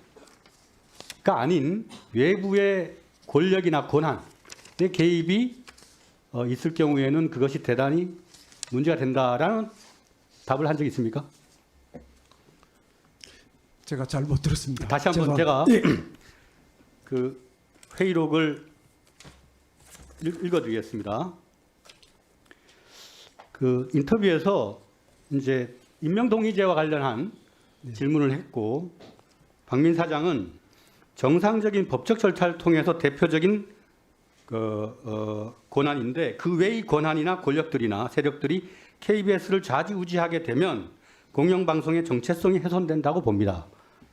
아닌 외부의 권력이나 권한의 개입이 있을 경우에는 그것이 대단히 문제가 된다라는 답을 한 적이 있습니까? 제가 잘 못 들었습니다. 다시 한번 제가 그 회의록을 읽어드리겠습니다. 그 인터뷰에서 이제 임명동의제와 관련한 질문을 했고 박민 사장은 정상적인 법적 절차를 통해서 대표적인 권한인데 그 외의 권한이나 권력들이나 세력들이 KBS를 좌지우지하게 되면 공영방송의 정체성이 훼손된다고 봅니다.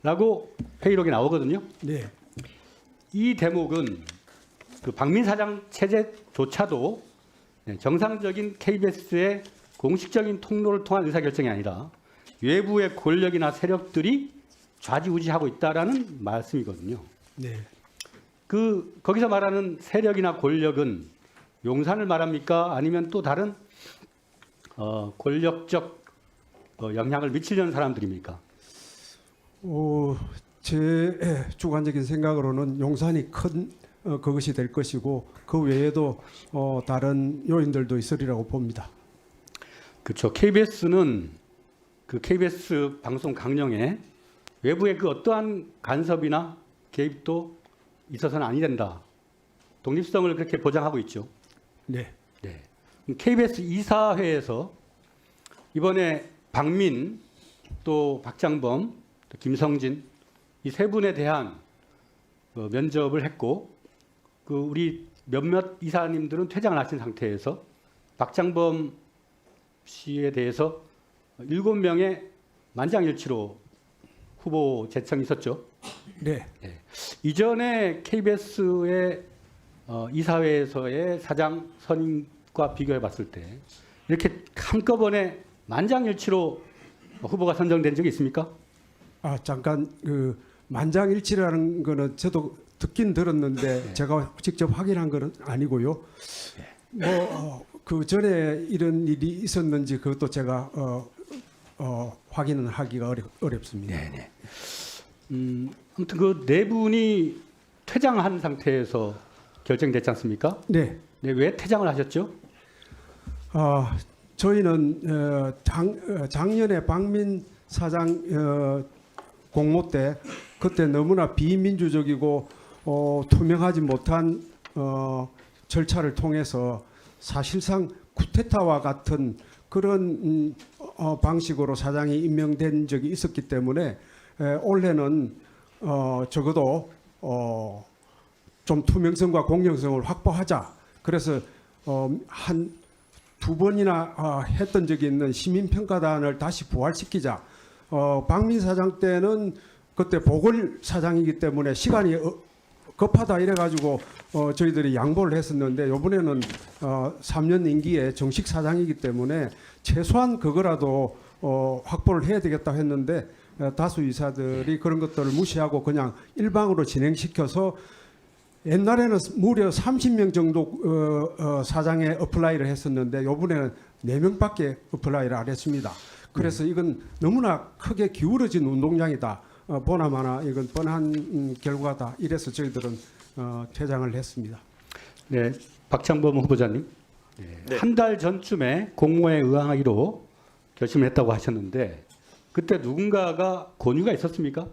라고 회의록에 나오거든요. 네, 이 대목은 그 박민 사장 체제조차도 정상적인 KBS의 공식적인 통로를 통한 의사결정이 아니라 외부의 권력이나 세력들이 좌지우지하고 있다라는 말씀이거든요. 네. 거기서 말하는 세력이나 권력은 용산을 말합니까? 아니면 또 다른 권력적 영향을 미치려는 사람들입니까? 제 주관적인 생각으로는 용산이 큰 그것이 될 것이고 그 외에도 다른 요인들도 있으리라고 봅니다. 그렇죠. KBS는 그 KBS 방송 강령에 외부의 그 어떠한 간섭이나 개입도 있어서는 아니 된다. 독립성을 그렇게 보장하고 있죠. 네. 네. KBS 이사회에서 이번에 박민 또 박장범 또 김성진 이 세 분에 대한 면접을 했고 그 우리 몇몇 이사님들은 퇴장을 하신 상태에서 박장범 씨에 대해서 7명의 만장일치로 후보 제청이 있었죠. 네. 네. 이전에 KBS의 이사회에서의 사장 선임과 비교해 봤을 때 이렇게 한꺼번에 만장일치로 후보가 선정된 적이 있습니까? 잠깐 그 만장일치라는 거는 저도 듣긴 들었는데 제가 직접 확인한 건 아니고요. 그 전에 이런 일이 있었는지 그것도 제가 확인은 하기가 어렵습니다. 네네. 아무튼 그 네 분이 퇴장한 상태에서 결정됐지 않습니까? 네. 네, 왜 퇴장을 하셨죠? 저희는 작년에 박민 사장 공모 때 그때 너무나 비민주적이고 투명하지 못한 절차를 통해서 사실상 쿠데타와 같은 그런 방식으로 사장이 임명된 적이 있었기 때문에 올해는 적어도 좀 투명성과 공정성을 확보하자. 그래서 한 2번이나 했던 적이 있는 시민평가단을 다시 부활시키자. 박민 사장 때는 그때 보궐 사장이기 때문에 시간이 급하다 이래가지고 저희들이 양보를 했었는데 이번에는 3년 임기에 정식 사장이기 때문에 최소한 그거라도 확보를 해야 되겠다 했는데 다수 이사들이 그런 것들을 무시하고 그냥 일방으로 진행시켜서 옛날에는 무려 30명 정도 사장에 어플라이를 했었는데 이번에는 4명밖에 어플라이를 안 했습니다. 그래서 이건 너무나 크게 기울어진 운동장이다. 보나마나 이건 뻔한 결과다. 이래서 저희들은 퇴장을 했습니다. 네, 박창범 후보자님. 네. 한 달 전쯤에 공모에 의항하기로 결심했다고 하셨는데 그때 누군가가 권유가 있었습니까?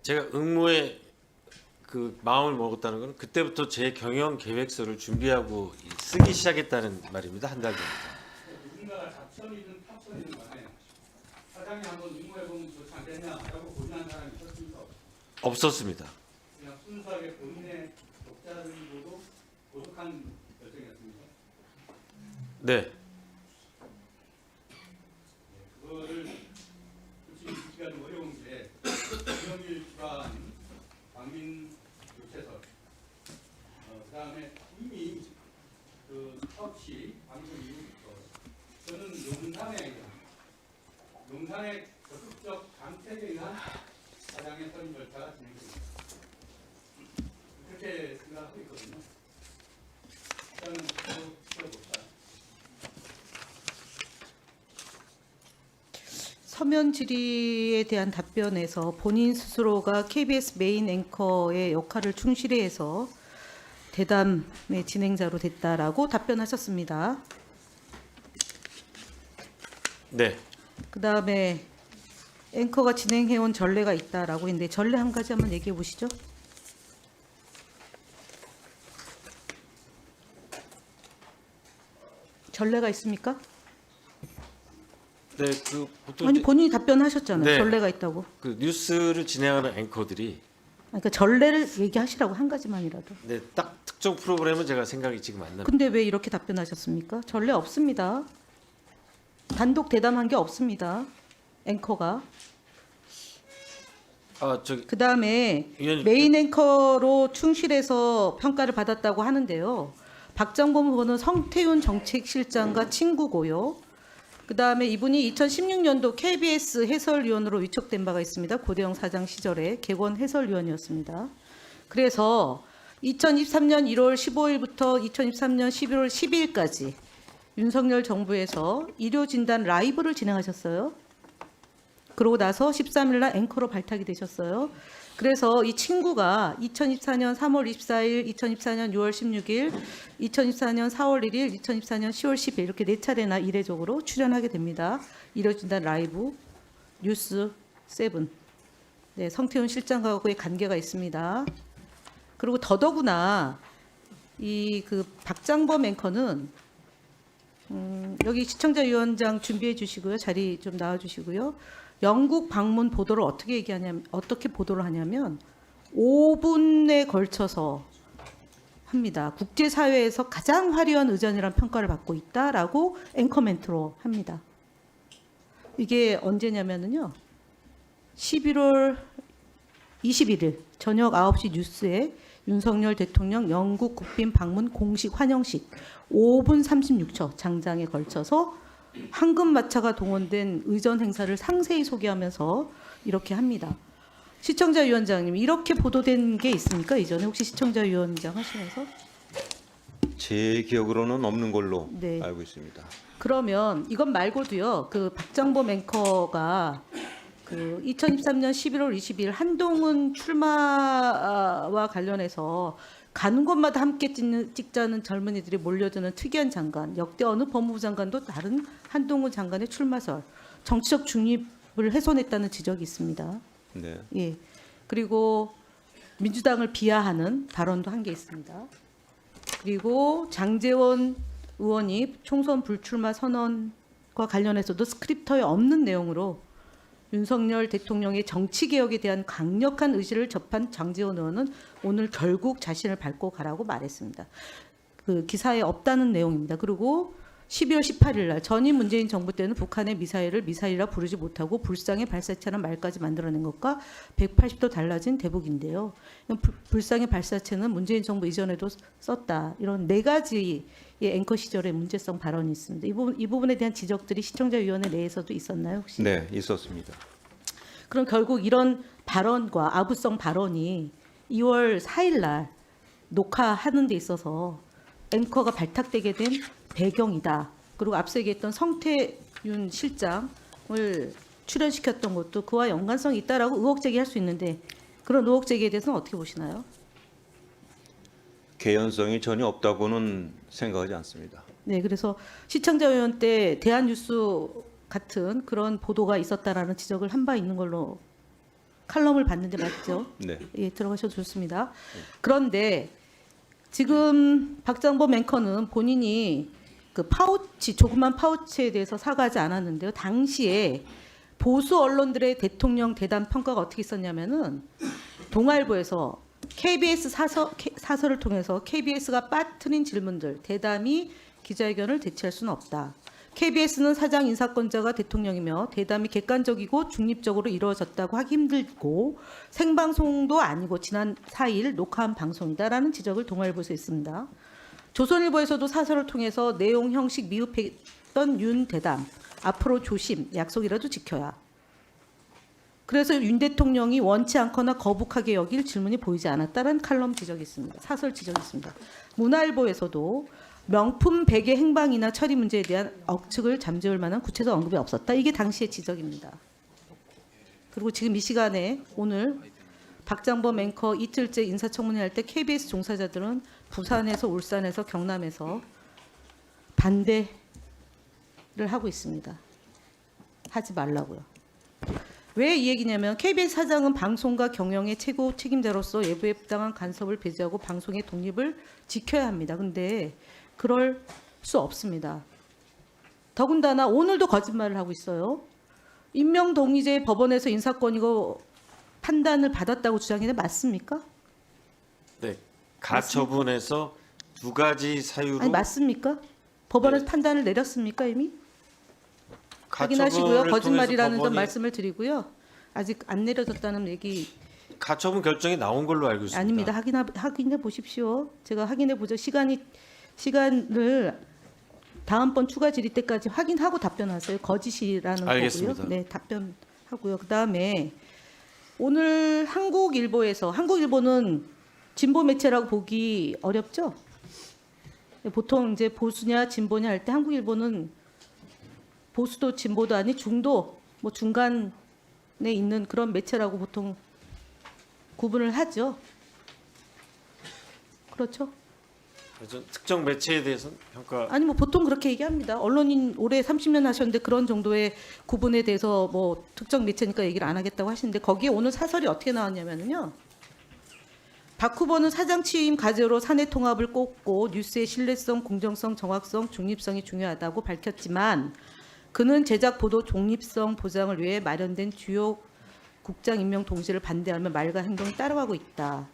제가 응모에 그 마음을 먹었다는 건 그때부터 제 경영 계획서를 준비하고 쓰기 시작했다는 말입니다. 한 달 전부터. 누군가가 자천이든 타천이든 간에 사장이 한번 응모해 보면 좋지 않겠냐라고 고민한 사람이 있었습니까? 없었습니다. 그냥 순수하게 본인의 독자적이고도 고독한 결정이었습니다. 네. 그거를 솔직히 믿기가 좀 어려운 게 김영일 주관, 박민 유채설, 그다음에 이미 그 서치 방송 이후부터 저는 용산의 적극적 강택에 의한 사장의 선임 절차가 진행됩니다. 그렇게 생각하고 있거든요. 일단은 지켜봅시다. 서면 질의에 대한 답변에서 본인 스스로가 KBS 메인 앵커의 역할을 충실히 해서 대담의 진행자로 됐다라고 답변하셨습니다. 네. 그다음에 앵커가 진행해온 전례가 있다라고 했는데 전례 한 가지 한번 얘기해 보시죠. 전례가 있습니까? 네, 그 보통 아니 이제 본인이 답변하셨잖아요. 네. 전례가 있다고. 그 뉴스를 진행하는 앵커들이 그러니까 전례를 얘기하시라고 한 가지만이라도. 네, 딱 특정 프로그램은 제가 생각이 지금 안 납니다. 근데 왜 이렇게 답변하셨습니까? 전례 없습니다. 단독 대담한 게 없습니다. 앵커가. 저기 그다음에 위원님, 메인 앵커로 충실해서 평가를 받았다고 하는데요. 박정범 후보는 성태윤 정책실장과 친구고요. 그다음에 이분이 2016년도 KBS 해설위원으로 위촉된 바가 있습니다. 고대영 사장 시절에 개원 해설위원이었습니다. 그래서 2023년 1월 15일부터 2023년 11월 12일까지 윤석열 정부에서 의료진단 라이브를 진행하셨어요. 그러고 나서 13일 날 앵커로 발탁이 되셨어요. 그래서 이 친구가 2024년 3월 24일, 2024년 6월 16일, 2024년 4월 1일, 2024년 10월 10일 이렇게 4차례나 이례적으로 출연하게 됩니다. 의료진단 라이브 뉴스 7. 네, 성태훈 실장과의 관계가 있습니다. 그리고 더더구나 이 그 박장범 앵커는 여기 시청자위원장 준비해 주시고요. 자리 좀 나와 주시고요. 영국 방문 보도를 어떻게 보도를 하냐면 5분에 걸쳐서 합니다. 국제사회에서 가장 화려한 의전이라는 평가를 받고 있다라고 앵커 멘트로 합니다. 이게 언제냐면요. 11월 21일 저녁 9시 뉴스에 윤석열 대통령 영국 국빈 방문 공식 환영식 5분 36초 장장에 걸쳐서 황금마차가 동원된 의전 행사를 상세히 소개하면서 이렇게 합니다. 시청자위원장님 이렇게 보도된 게 있습니까? 이전에 혹시 시청자위원장 하시면서? 제 기억으로는 없는 걸로 네. 알고 있습니다. 그러면 이것 말고도요. 그 박장범 앵커가 그 2023년 11월 20일 한동훈 출마와 관련해서 가는 곳마다 함께 찍자는 젊은이들이 몰려드는 특이한 장관, 역대 어느 법무부 장관도 다른 한동훈 장관의 출마설, 정치적 중립을 훼손했다는 지적이 있습니다. 네. 예. 그리고 민주당을 비하하는 발언도 한 게 있습니다. 그리고 장제원 의원이 총선 불출마 선언과 관련해서도 스크립터에 없는 내용으로 윤석열 대통령의 정치개혁에 대한 강력한 의지를 접한 장제원 의원은 오늘 결국 자신을 밟고 가라고 말했습니다. 그 기사에 없다는 내용입니다. 그리고 12월 18일 날 전임 문재인 정부 때는 북한의 미사일을 미사일이라 부르지 못하고 불상의 발사체라는 말까지 만들어낸 것과 180도 달라진 대북인데요. 불상의 발사체는 문재인 정부 이전에도 썼다. 이런 4가지의 앵커 시절의 문제성 발언이 있습니다. 이 부분에 대한 지적들이 시청자위원회 내에서도 있었나요 혹시? 네, 있었습니다. 그럼 결국 이런 발언과 아부성 발언이 2월 4일 날 녹화하는 데 있어서 앵커가 발탁되게 된 배경이다. 그리고 앞서 얘기했던 성태윤 실장을 출연시켰던 것도 그와 연관성이 있다라고 의혹 제기할 수 있는데 그런 의혹 제기에 대해서는 어떻게 보시나요? 개연성이 전혀 없다고는 생각하지 않습니다. 네, 그래서 시청자위원 때 대한뉴스 같은 그런 보도가 있었다라는 지적을 한 바 있는 걸로 칼럼을 봤는데 맞죠? 네. 예, 들어가셔도 좋습니다. 그런데 지금 박장범 앵커는 본인이 그 파우치, 조그만 파우치에 대해서 사과하지 않았는데요. 당시에 보수 언론들의 대통령 대담 평가가 어떻게 있었냐면은 동아일보에서 KBS 사설을 통해서 KBS가 빠뜨린 질문들, 대담이 기자회견을 대체할 수는 없다. KBS는 사장 인사권자가 대통령이며 대담이 객관적이고 중립적으로 이루어졌다고 하기 힘들고 생방송도 아니고 지난 4일 녹화한 방송이다라는 지적을 동아일보에서 했습니다. 조선일보에서도 사설을 통해서 내용 형식 미흡했던 윤 대담 앞으로 조심 약속이라도 지켜야. 그래서 윤 대통령이 원치 않거나 거북하게 여길 질문이 보이지 않았다는 칼럼 지적이 있습니다. 사설 지적이 있습니다. 문화일보에서도 명품 베개 행방이나 처리 문제에 대한 억측을 잠재울 만한 구체적 언급이 없었다. 이게 당시의 지적입니다. 그리고 지금 이 시간에 오늘 박장범 앵커 이틀째 인사청문회 할 때 KBS 종사자들은 부산에서 울산에서 경남에서 반대를 하고 있습니다. 하지 말라고요. 왜 이 얘기냐면 KBS 사장은 방송과 경영의 최고 책임자로서 외부에 부당한 간섭을 배제하고 방송의 독립을 지켜야 합니다. 근데 그럴 수 없습니다. 더군다나 오늘도 거짓말을 하고 있어요. 임명동의제 법원에서 인사권이고 판단을 받았다고 주장했는데 맞습니까? 네, 가처분에서 2가지 사유로 아니 맞습니까? 법원에서 네. 판단을 내렸습니까 이미? 가처분을 확인하시고요. 거짓말이라는 통해서 점 법원이 말씀을 드리고요. 아직 안 내려졌다는 얘기 가처분 결정이 나온 걸로 알고 있습니다. 아닙니다. 확인해 보십시오. 제가 확인해 보죠. 시간을 다음번 추가 질의 때까지 확인하고 답변하세요. 거짓이라는 알겠습니다. 거고요. 네, 답변하고요. 그다음에 오늘 한국일보는 진보 매체라고 보기 어렵죠? 보통 이제 보수냐 진보냐 할 때 한국일보는 보수도 진보도 아닌 중도 뭐 중간에 있는 그런 매체라고 보통 구분을 하죠. 그렇죠? 그래서 특정 매체에 대해서는 평가 아니 뭐 보통 그렇게 얘기합니다. 언론인 올해 30년 하셨는데 그런 정도의 구분에 대해서 뭐 특정 매체니까 얘기를 안 하겠다고 하시는데 거기에 오늘 사설이 어떻게 나왔냐면요. 박 후보는 사장 취임 과제로 사내 통합을 꼽고 뉴스의 신뢰성, 공정성, 정확성, 중립성이 중요하다고 밝혔지만 그는 제작 보도 독립성 보장을 위해 마련된 주요 국장 임명 동시를 반대하며 말과 행동이 따라가고 있다.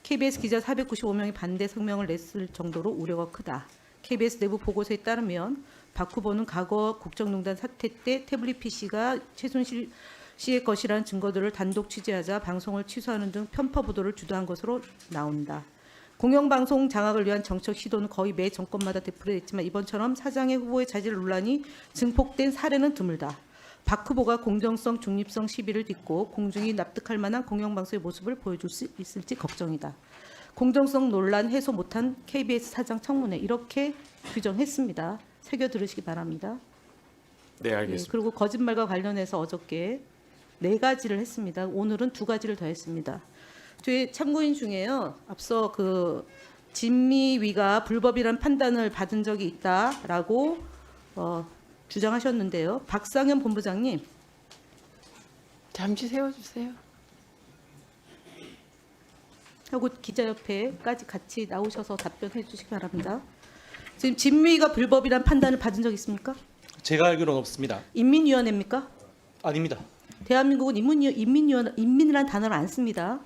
KBS 기자 495명이 반대 성명을 냈을 정도로 우려가 크다. KBS 내부 보고서에 따르면 박 후보는 과거 국정농단 사태 때 태블릿 PC가 최순실 씨의 것이라는 증거들을 단독 취재하자 방송을 취소하는 등 편파 보도를 주도한 것으로 나온다. 공영방송 장악을 위한 정책 시도는 거의 매 정권마다 되풀이됐지만 이번처럼 사장의 후보의 자질 논란이 증폭된 사례는 드물다. 박 후보가 공정성, 중립성 시비를 딛고 공중이 납득할 만한 공영방송의 모습을 보여줄 수 있을지 걱정이다. 공정성 논란 해소 못한 KBS 사장 청문회 이렇게 규정했습니다. 새겨 들으시기 바랍니다. 네, 알겠습니다. 그리고 거짓말과 관련해서 어저께 4가지를 했습니다. 오늘은 2가지를 더 했습니다. 뒤에 참고인 중에요. 앞서 그 진미위가 불법이란 판단을 받은 적이 있다라고 주장하셨는데요. 박상현 본부장님. 잠시 세워주세요. 하고 기자협회까지 같이 나오셔서 답변해 주시기 바랍니다. 지금 진미위가 불법이란 판단을 받은 적 있습니까? 제가 알기로는 없습니다. 인민위원회입니까? 아닙니다. 대한민국은 인민이라는 단어를 안 씁니다.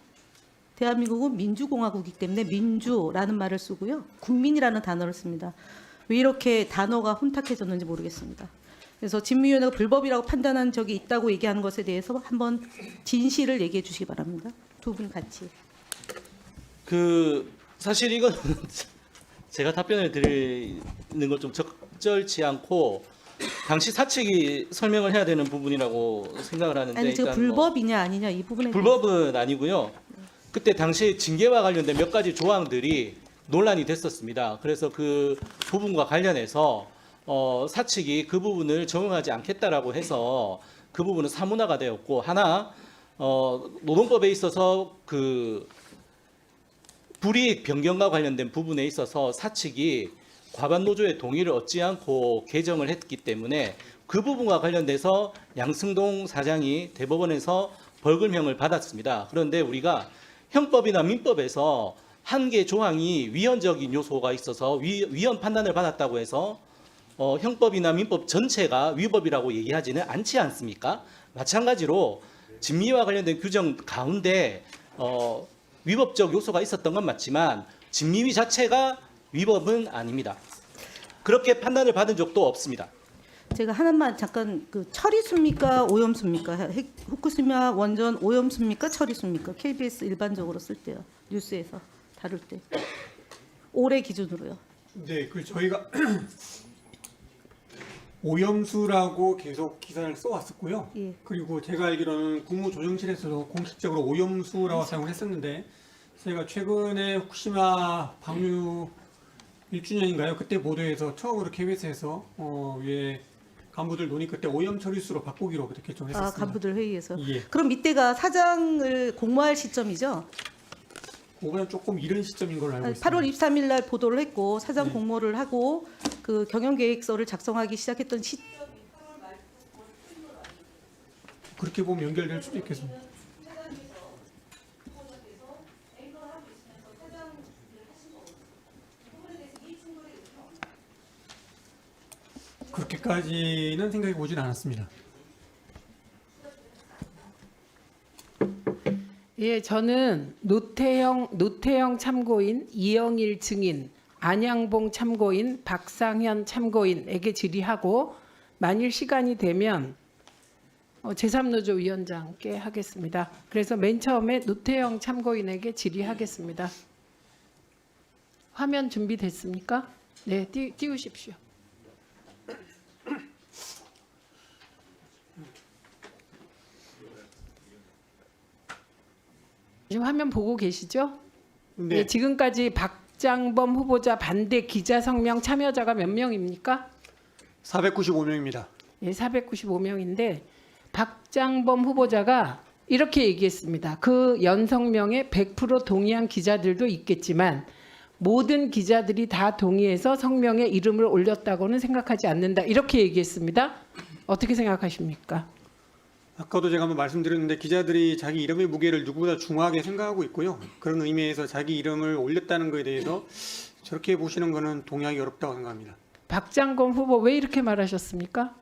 대한민국은 민주공화국이기 때문에 민주라는 말을 쓰고요. 국민이라는 단어를 씁니다. 왜 이렇게 단어가 혼탁해졌는지 모르겠습니다. 그래서 진미위원회가 불법이라고 판단한 적이 있다고 얘기하는 것에 대해서 한번 진실을 얘기해 주시기 바랍니다. 두 분 같이. 사실 이거는 제가 답변을 드리는 건 좀 적절치 않고 당시 사측이 설명을 해야 되는 부분이라고 생각을 하는데 아니 제가 일단 불법이냐 아니냐 이 부분에 불법은 아니고요. 그때 당시 징계와 관련된 몇 가지 조항들이 논란이 됐었습니다. 그래서 그 부분과 관련해서 사측이 그 부분을 적용하지 않겠다라고 해서 그 부분은 사문화가 되었고 하나 노동법에 있어서 그 불이익 변경과 관련된 부분에 있어서 사측이 과반 노조의 동의를 얻지 않고 개정을 했기 때문에 그 부분과 관련돼서 양승동 사장이 대법원에서 벌금형을 받았습니다. 그런데 우리가 형법이나 민법에서 한 개 조항이 위헌적인 요소가 있어서 위헌 판단을 받았다고 해서 형법이나 민법 전체가 위법이라고 얘기하지는 않지 않습니까? 마찬가지로 진미와 관련된 규정 가운데 위법적 요소가 있었던 건 맞지만 진미위 자체가 위법은 아닙니다. 그렇게 판단을 받은 적도 없습니다. 제가 하나만 잠깐 그 처리수입니까 오염수입니까? 후쿠시마 원전 오염수입니까 처리수입니까? KBS 일반적으로 쓸 때요. 뉴스에서 다룰 때. 올해 기준으로요. 네, 저희가 오염수라고 계속 기사를 써왔었고요. 예. 그리고 제가 알기로는 국무조정실에서도 공식적으로 오염수라고 사용을 했었는데 제가 최근에 후쿠시마 방류 1주년인가요? 그때 보도에서 처음으로 KBS에서 예, 간부들 논의 그때 오염 처리수로 바꾸기로 그렇게 결정했었습니다. 간부들 회의에서. 예. 그럼 이때가 사장을 공모할 시점이죠? 그거보다 조금 이른 시점인 걸로 알고 있습니다. 8월 23일 날 보도를 했고 사장 공모를 하고 그 경영계획서를 작성하기 시작했던 그렇게 보면 연결될 수도 있겠습니다. 그렇게까지는 생각해 보진 않았습니다. 예, 저는 노태영 참고인, 이영일 증인, 안양봉 참고인, 박상현 참고인에게 질의하고 만일 시간이 되면 제3노조 위원장께 하겠습니다. 그래서 맨 처음에 노태영 참고인에게 질의하겠습니다. 화면 준비됐습니까? 네, 띄우십시오. 지금 화면 보고 계시죠? 네. 예, 지금까지 박장범 후보자 반대 기자 성명 참여자가 몇 명입니까? 495명입니다. 예, 495명인데 박장범 후보자가 이렇게 얘기했습니다. 그 연성명에 100% 동의한 기자들도 있겠지만 모든 기자들이 다 동의해서 성명에 이름을 올렸다고는 생각하지 않는다. 이렇게 얘기했습니다. 어떻게 생각하십니까? 아까도 제가 한번 말씀드렸는데 기자들이 자기 이름의 무게를 누구보다 중요하게 생각하고 있고요. 그런 의미에서 자기 이름을 올렸다는 것에 대해서 저렇게 보시는 것은 동의하기 어렵다고 생각합니다. 박장범 후보 왜 이렇게 말하셨습니까?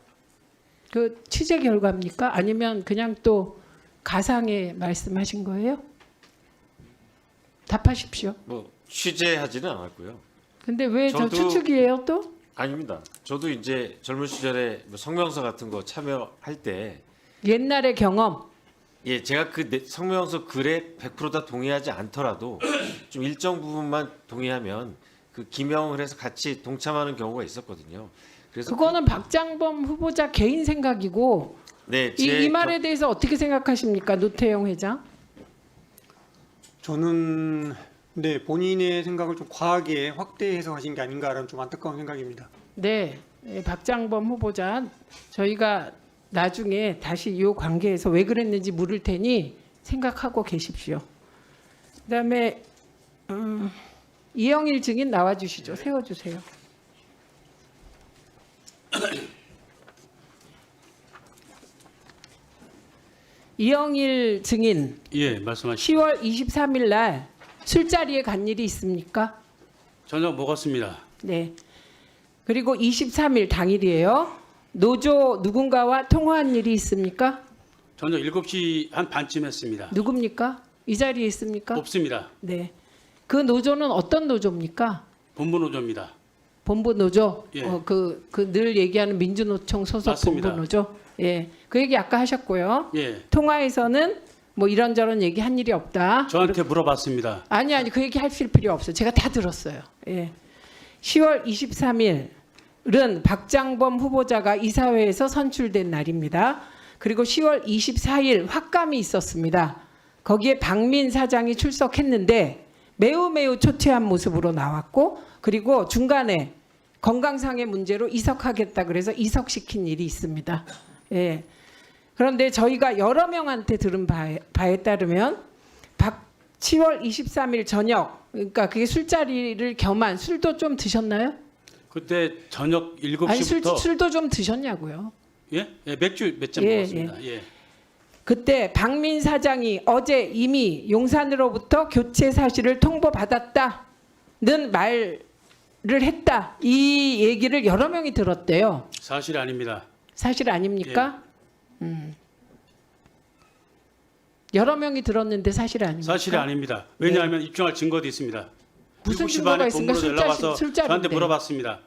그 취재 결과입니까? 아니면 그냥 또 가상의 말씀하신 거예요? 답하십시오. 뭐 취재하지는 않았고요. 근데 왜 저 저도- 추측이에요 또? 아닙니다. 저도 이제 젊은 시절에 뭐 성명서 같은 거 참여할 때 옛날의 경험. 예, 제가 그 성명서 글에 100%다 동의하지 않더라도 좀 일정 부분만 동의하면 그 기명을 해서 같이 동참하는 경우가 있었거든요. 그래서 그거는 박장범 후보자 개인 생각이고 네, 이 말에 대해서 어떻게 생각하십니까, 노태영 회장? 저는 네, 본인의 생각을 좀 과하게 확대 해석하신 게 아닌가라는 좀 안타까운 생각입니다. 네, 예, 박장범 후보자 저희가 나중에 다시 이 관계에서 왜 그랬는지 물을 테니 생각하고 계십시오. 그다음에 이영일 증인 나와주시죠. 세워주세요. 이영일 증인 예, 말씀하시죠. 10월 23일 날 술자리에 간 일이 있습니까? 저녁 먹었습니다. 네. 그리고 23일 당일이에요. 노조 누군가와 통화한 일이 있습니까? 저녁 7시 한 반쯤 했습니다. 누굽니까? 이 자리에 있습니까? 없습니다. 네. 그 노조는 어떤 노조입니까? 본부 노조입니다. 본부 노조. 예. 그 늘 얘기하는 민주노총 소속 맞습니다. 본부 노조. 예. 그 얘기 아까 하셨고요. 예. 통화에서는 뭐 이런저런 얘기 한 일이 없다. 저한테 물어봤습니다. 아니 그 얘기 하실 필요 없어요. 제가 다 들었어요. 예. 10월 23일은 박장범 후보자가 이사회에서 선출된 날입니다. 그리고 10월 24일 확감이 있었습니다. 거기에 박민 사장이 출석했는데 매우 초췌한 모습으로 나왔고 그리고 중간에 건강상의 문제로 이석하겠다 그래서 이석시킨 일이 있습니다. 예. 그런데 저희가 여러 명한테 들은 바에 따르면 10월 23일 저녁 그러니까 그게 술자리를 겸한 술도 좀 드셨나요? 그때 저녁 7시부터 아니 술도 좀 드셨냐고요. 예? 예, 맥주 몇 잔 예, 먹었습니다. 예. 그때 박민 사장이 어제 이미 용산으로부터 교체 사실을 통보받았다는 말을 했다. 이 얘기를 여러 명이 들었대요. 사실 아닙니다. 사실 아닙니까? 여러 명이 들었는데 사실 아닙니까? 사실이 아닙니다. 왜냐하면 입증할 증거도 있습니다. 무슨 7시 증거가 반에 있습니까? 본부로 연락 와서 술자리인데. 저한테 물어봤습니다.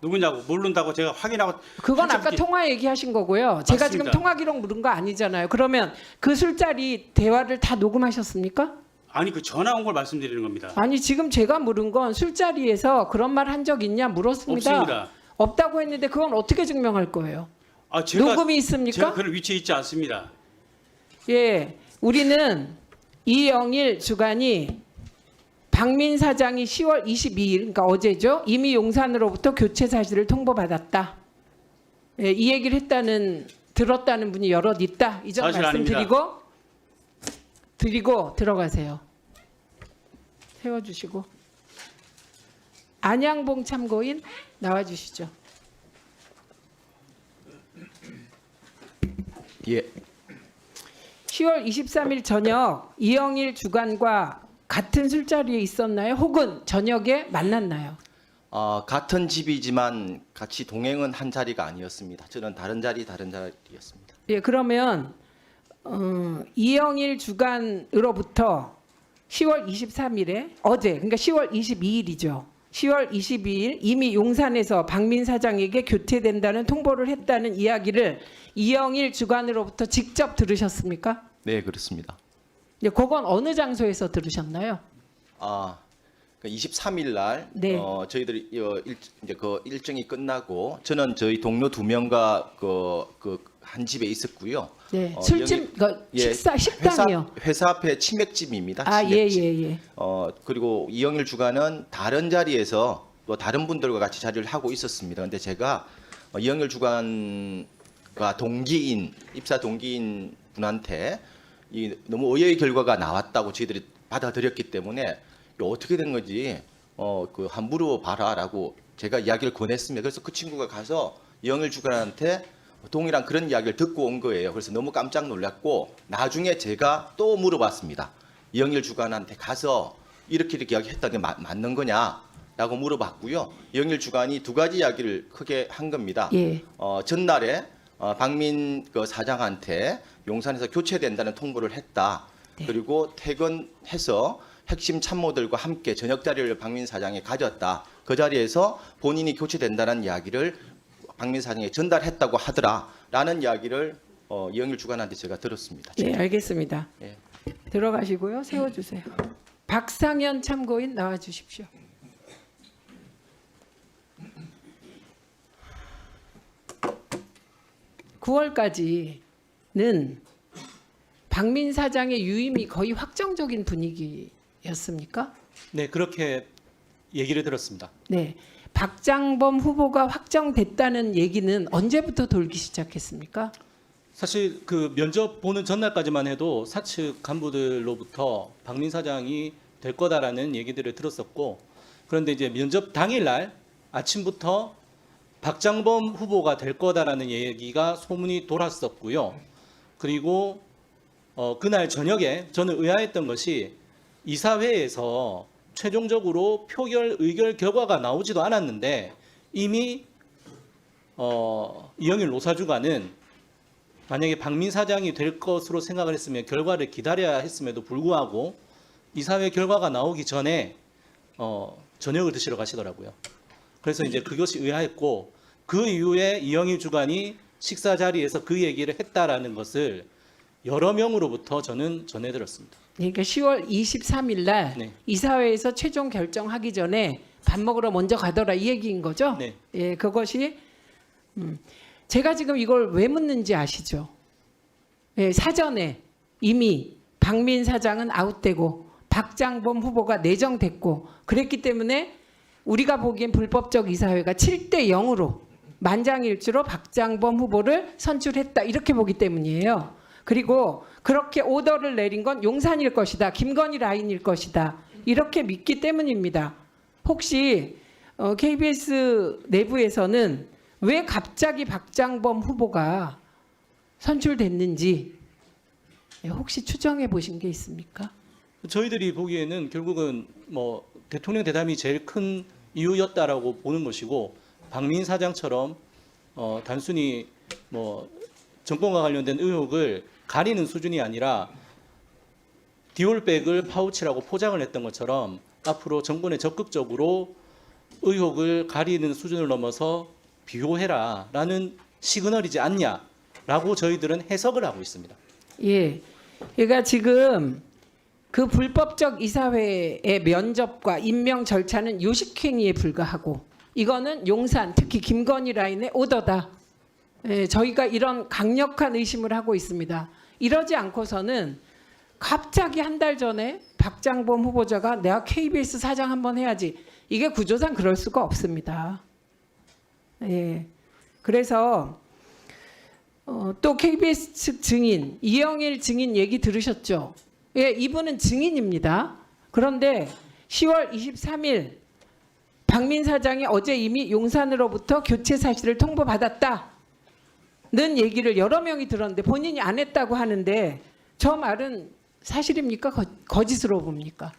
누구냐고 모른다고 제가 확인하고 그건 아까 한참 뒤- 통화 얘기하신 거고요. 제가 맞습니다. 지금 통화 기록 물은 거 아니잖아요. 그러면 그 술자리 대화를 다 녹음하셨습니까? 아니 그 전화 온 걸 말씀드리는 겁니다. 아니 지금 제가 물은 건 술자리에서 그런 말 한 적 있냐 물었습니다. 없습니다. 없다고 했는데 그건 어떻게 증명할 거예요? 아, 제가 녹음이 있습니까? 제가 그런 위치에 있지 않습니다. 예, 우리는 이영일 주간이 박민 사장이 10월 22일, 그러니까 어제죠. 이미 용산으로부터 교체 사실을 통보받았다. 예, 이 얘기를 들었다는 분이 여럿 있다. 이 점 사실 말씀드리고 드리고 들어가세요. 세워주시고 안양봉 참고인 나와주시죠. 예. 10월 23일 저녁 이영일 주간과 같은 술자리에 있었나요? 혹은 저녁에 만났나요? 같은 집이지만 같이 동행은 한 자리가 아니었습니다. 저는 다른 자리였습니다. 예, 그러면 이영일 주간으로부터 10월 23일에 어제 그러니까 10월 22일이죠. 10월 22일 이미 용산에서 박민 사장에게 교체된다는 통보를 했다는 이야기를 이영일 주간으로부터 직접 들으셨습니까? 네, 그렇습니다. 예, 그건 어느 장소에서 들으셨나요? 23일 날 네. 저희들이 이제 그 일정이 끝나고 저는 저희 동료 2명과 한 집에 있었고요. 네. 어, 술집 예, 식당이요. 회사 앞에 치맥집입니다. 아, 치맥집. 예. 그리고 이영일 주간은 다른 자리에서 또 다른 분들과 같이 자리를 하고 있었습니다. 근데 제가 이영일 주간과 동기인 입사 동기인 분한테 이 너무 의외의 결과가 나왔다고 저희들이 받아들였기 때문에 이거 어떻게 된 건지 한 물어봐라라고 제가 이야기를 권했습니다. 그래서 그 친구가 가서 이영일 주간한테 동일한 그런 이야기를 듣고 온 거예요. 그래서 너무 깜짝 놀랐고 나중에 제가 또 물어봤습니다. 이영일 주간한테 가서 이렇게 이야기했던 게 맞는 거냐라고 물어봤고요. 이영일 주간이 두 가지 이야기를 크게 한 겁니다. 예. 전날에 박민 사장한테 용산에서 교체된다는 통보를 했다. 네. 그리고 퇴근해서 핵심 참모들과 함께 저녁 자리를 박민 사장이 가졌다. 그 자리에서 본인이 교체된다는 이야기를 박민 사장에 전달했다고 하더라라는 이야기를 이영일 주간한테 제가 들었습니다. 예, 알겠습니다. 예. 들어가시고요. 세워주세요. 박상현 참고인 나와주십시오. (9월까지는) 박민 사장의 유임이 거의 확정적인 분위기였습니까? 네, 그렇게 얘기를 들었습니다. 네. 박장범 후보가 확정됐다는 얘기는 언제부터 돌기 시작했습니까? 사실 그 면접 보는 전날까지만 해도 사측 간부들로부터 박민 사장이 될 거다라는 얘기들을 들었었고, 그런데 이제 면접 당일날 아침부터 박장범 후보가 될 거다라는 얘기가 소문이 돌았었고요. 그리고 그날 저녁에 저는 의아했던 것이 이사회에서 최종적으로 표결 의결 결과가 나오지도 않았는데 이미 이영일 노사주간은 만약에 박민 사장이 될 것으로 생각을 했으면 결과를 기다려야 했음에도 불구하고 이사회 결과가 나오기 전에 저녁을 드시러 가시더라고요. 그래서 이제 그것이 의아했고, 그 이후에 이영일 주간이 식사 자리에서 그 얘기를 했다라는 것을 여러 명으로부터 저는 전해 들었습니다. 그러니까 10월 23일 날 네. 이사회에서 최종 결정하기 전에 밥 먹으러 먼저 가더라 이 얘기인 거죠? 네. 예, 그것이 제가 지금 이걸 왜 묻는지 아시죠? 예, 사전에 이미 박민 사장은 아웃되고 박장범 후보가 내정됐고 그랬기 때문에 우리가 보기엔 불법적 이사회가 7대 0으로 만장일치로 박장범 후보를 선출했다 이렇게 보기 때문이에요. 그리고 그렇게 오더를 내린 건 용산일 것이다. 김건희 라인일 것이다. 이렇게 믿기 때문입니다. 혹시 KBS 내부에서는 왜 갑자기 박장범 후보가 선출됐는지 혹시 추정해 보신 게 있습니까? 저희들이 보기에는 결국은 뭐 대통령 대담이 제일 큰 이유였다라고 보는 것이고, 박민 사장처럼 단순히 뭐 정권과 관련된 의혹을 가리는 수준이 아니라 디올백을 파우치라고 포장을 했던 것처럼 앞으로 정권에 적극적으로 의혹을 가리는 수준을 넘어서 비호해라라는 시그널이지 않냐라고 저희들은 해석을 하고 있습니다. 예, 그러니까 지금 그 불법적 이사회의 면접과 임명 절차는 요식행위에 불과하고 이거는 용산 특히 김건희 라인의 오더다. 예, 저희가 이런 강력한 의심을 하고 있습니다. 이러지 않고서는 갑자기 한 달 전에 박장범 후보자가 내가 KBS 사장 한번 해야지. 이게 구조상 그럴 수가 없습니다. 예. 그래서 또 KBS 측 증인 이영일 증인 얘기 들으셨죠? 예, 이분은 증인입니다. 그런데 10월 23일 박민 사장이 어제 이미 용산으로부터 교체 사실을 통보받았다는 얘기를 여러 명이 들었는데 본인이 안 했다고 하는데 저 말은 사실입니까? 거짓으로 봅니까?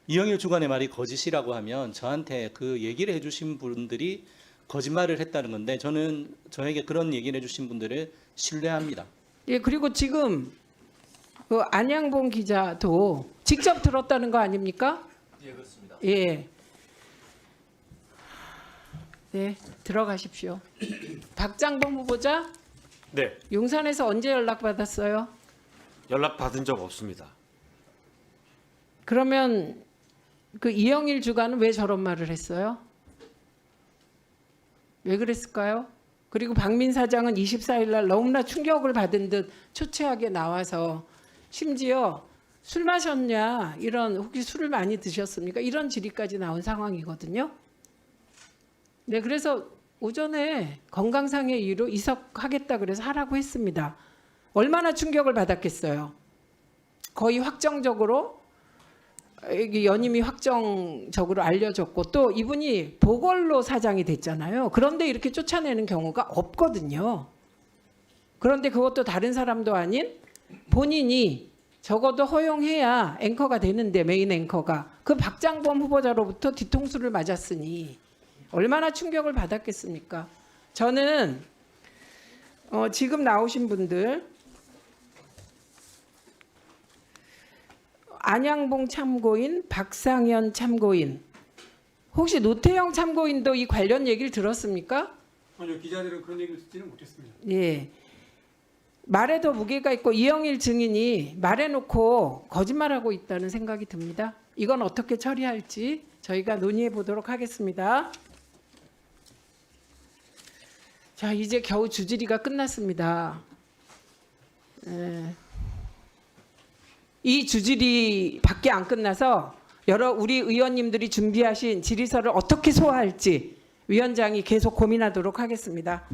이영일 주간의 말이 거짓이라고 하면 저한테 그 얘기를 해주신 분들이 거짓말을 했다는 건데, 저는 저에게 그런 얘기를 해주신 분들을 신뢰합니다. 예, 그리고 지금 그 안양봉 기자도 직접 들었다는 거 아닙니까? 예, 그렇습니다. 예. 네, 들어가십시오. 박장범 후보자, 네, 용산에서 언제 연락 받았어요? 연락 받은 적 없습니다. 그러면 그 이영일 주간은 왜 저런 말을 했어요? 왜 그랬을까요? 그리고 박민 사장은 24일 날 너무나 충격을 받은 듯 초췌하게 나와서 심지어 술 마셨냐, 이런, 혹시 술을 많이 드셨습니까? 이런 질의까지 나온 상황이거든요. 네, 그래서 오전에 건강상의 이유로 이석하겠다 그래서 하라고 했습니다. 얼마나 충격을 받았겠어요. 거의 확정적으로, 이게 연임이 확정적으로 알려졌고, 또 이분이 보궐로 사장이 됐잖아요. 그런데 이렇게 쫓아내는 경우가 없거든요. 그런데 그것도 다른 사람도 아닌 본인이 적어도 허용해야 앵커가 되는데, 메인 앵커가 그 박장범 후보자로부터 뒤통수를 맞았으니 얼마나 충격을 받았겠습니까? 저는 지금 나오신 분들, 안양봉 참고인, 박상현 참고인, 혹시 노태영 참고인도 이 관련 얘기를 들었습니까? 아니요, 기자들은 그런 얘기를 듣지는 못했습니다. 예. 말에도 무게가 있고 이영일 증인이 말해놓고 거짓말하고 있다는 생각이 듭니다. 이건 어떻게 처리할지 저희가 논의해 보도록 하겠습니다. 자, 이제 겨우 주질의가 끝났습니다. 이 주질의밖에 안 끝나서 우리 의원님들이 준비하신 질의서를 어떻게 소화할지 위원장이 계속 고민하도록 하겠습니다.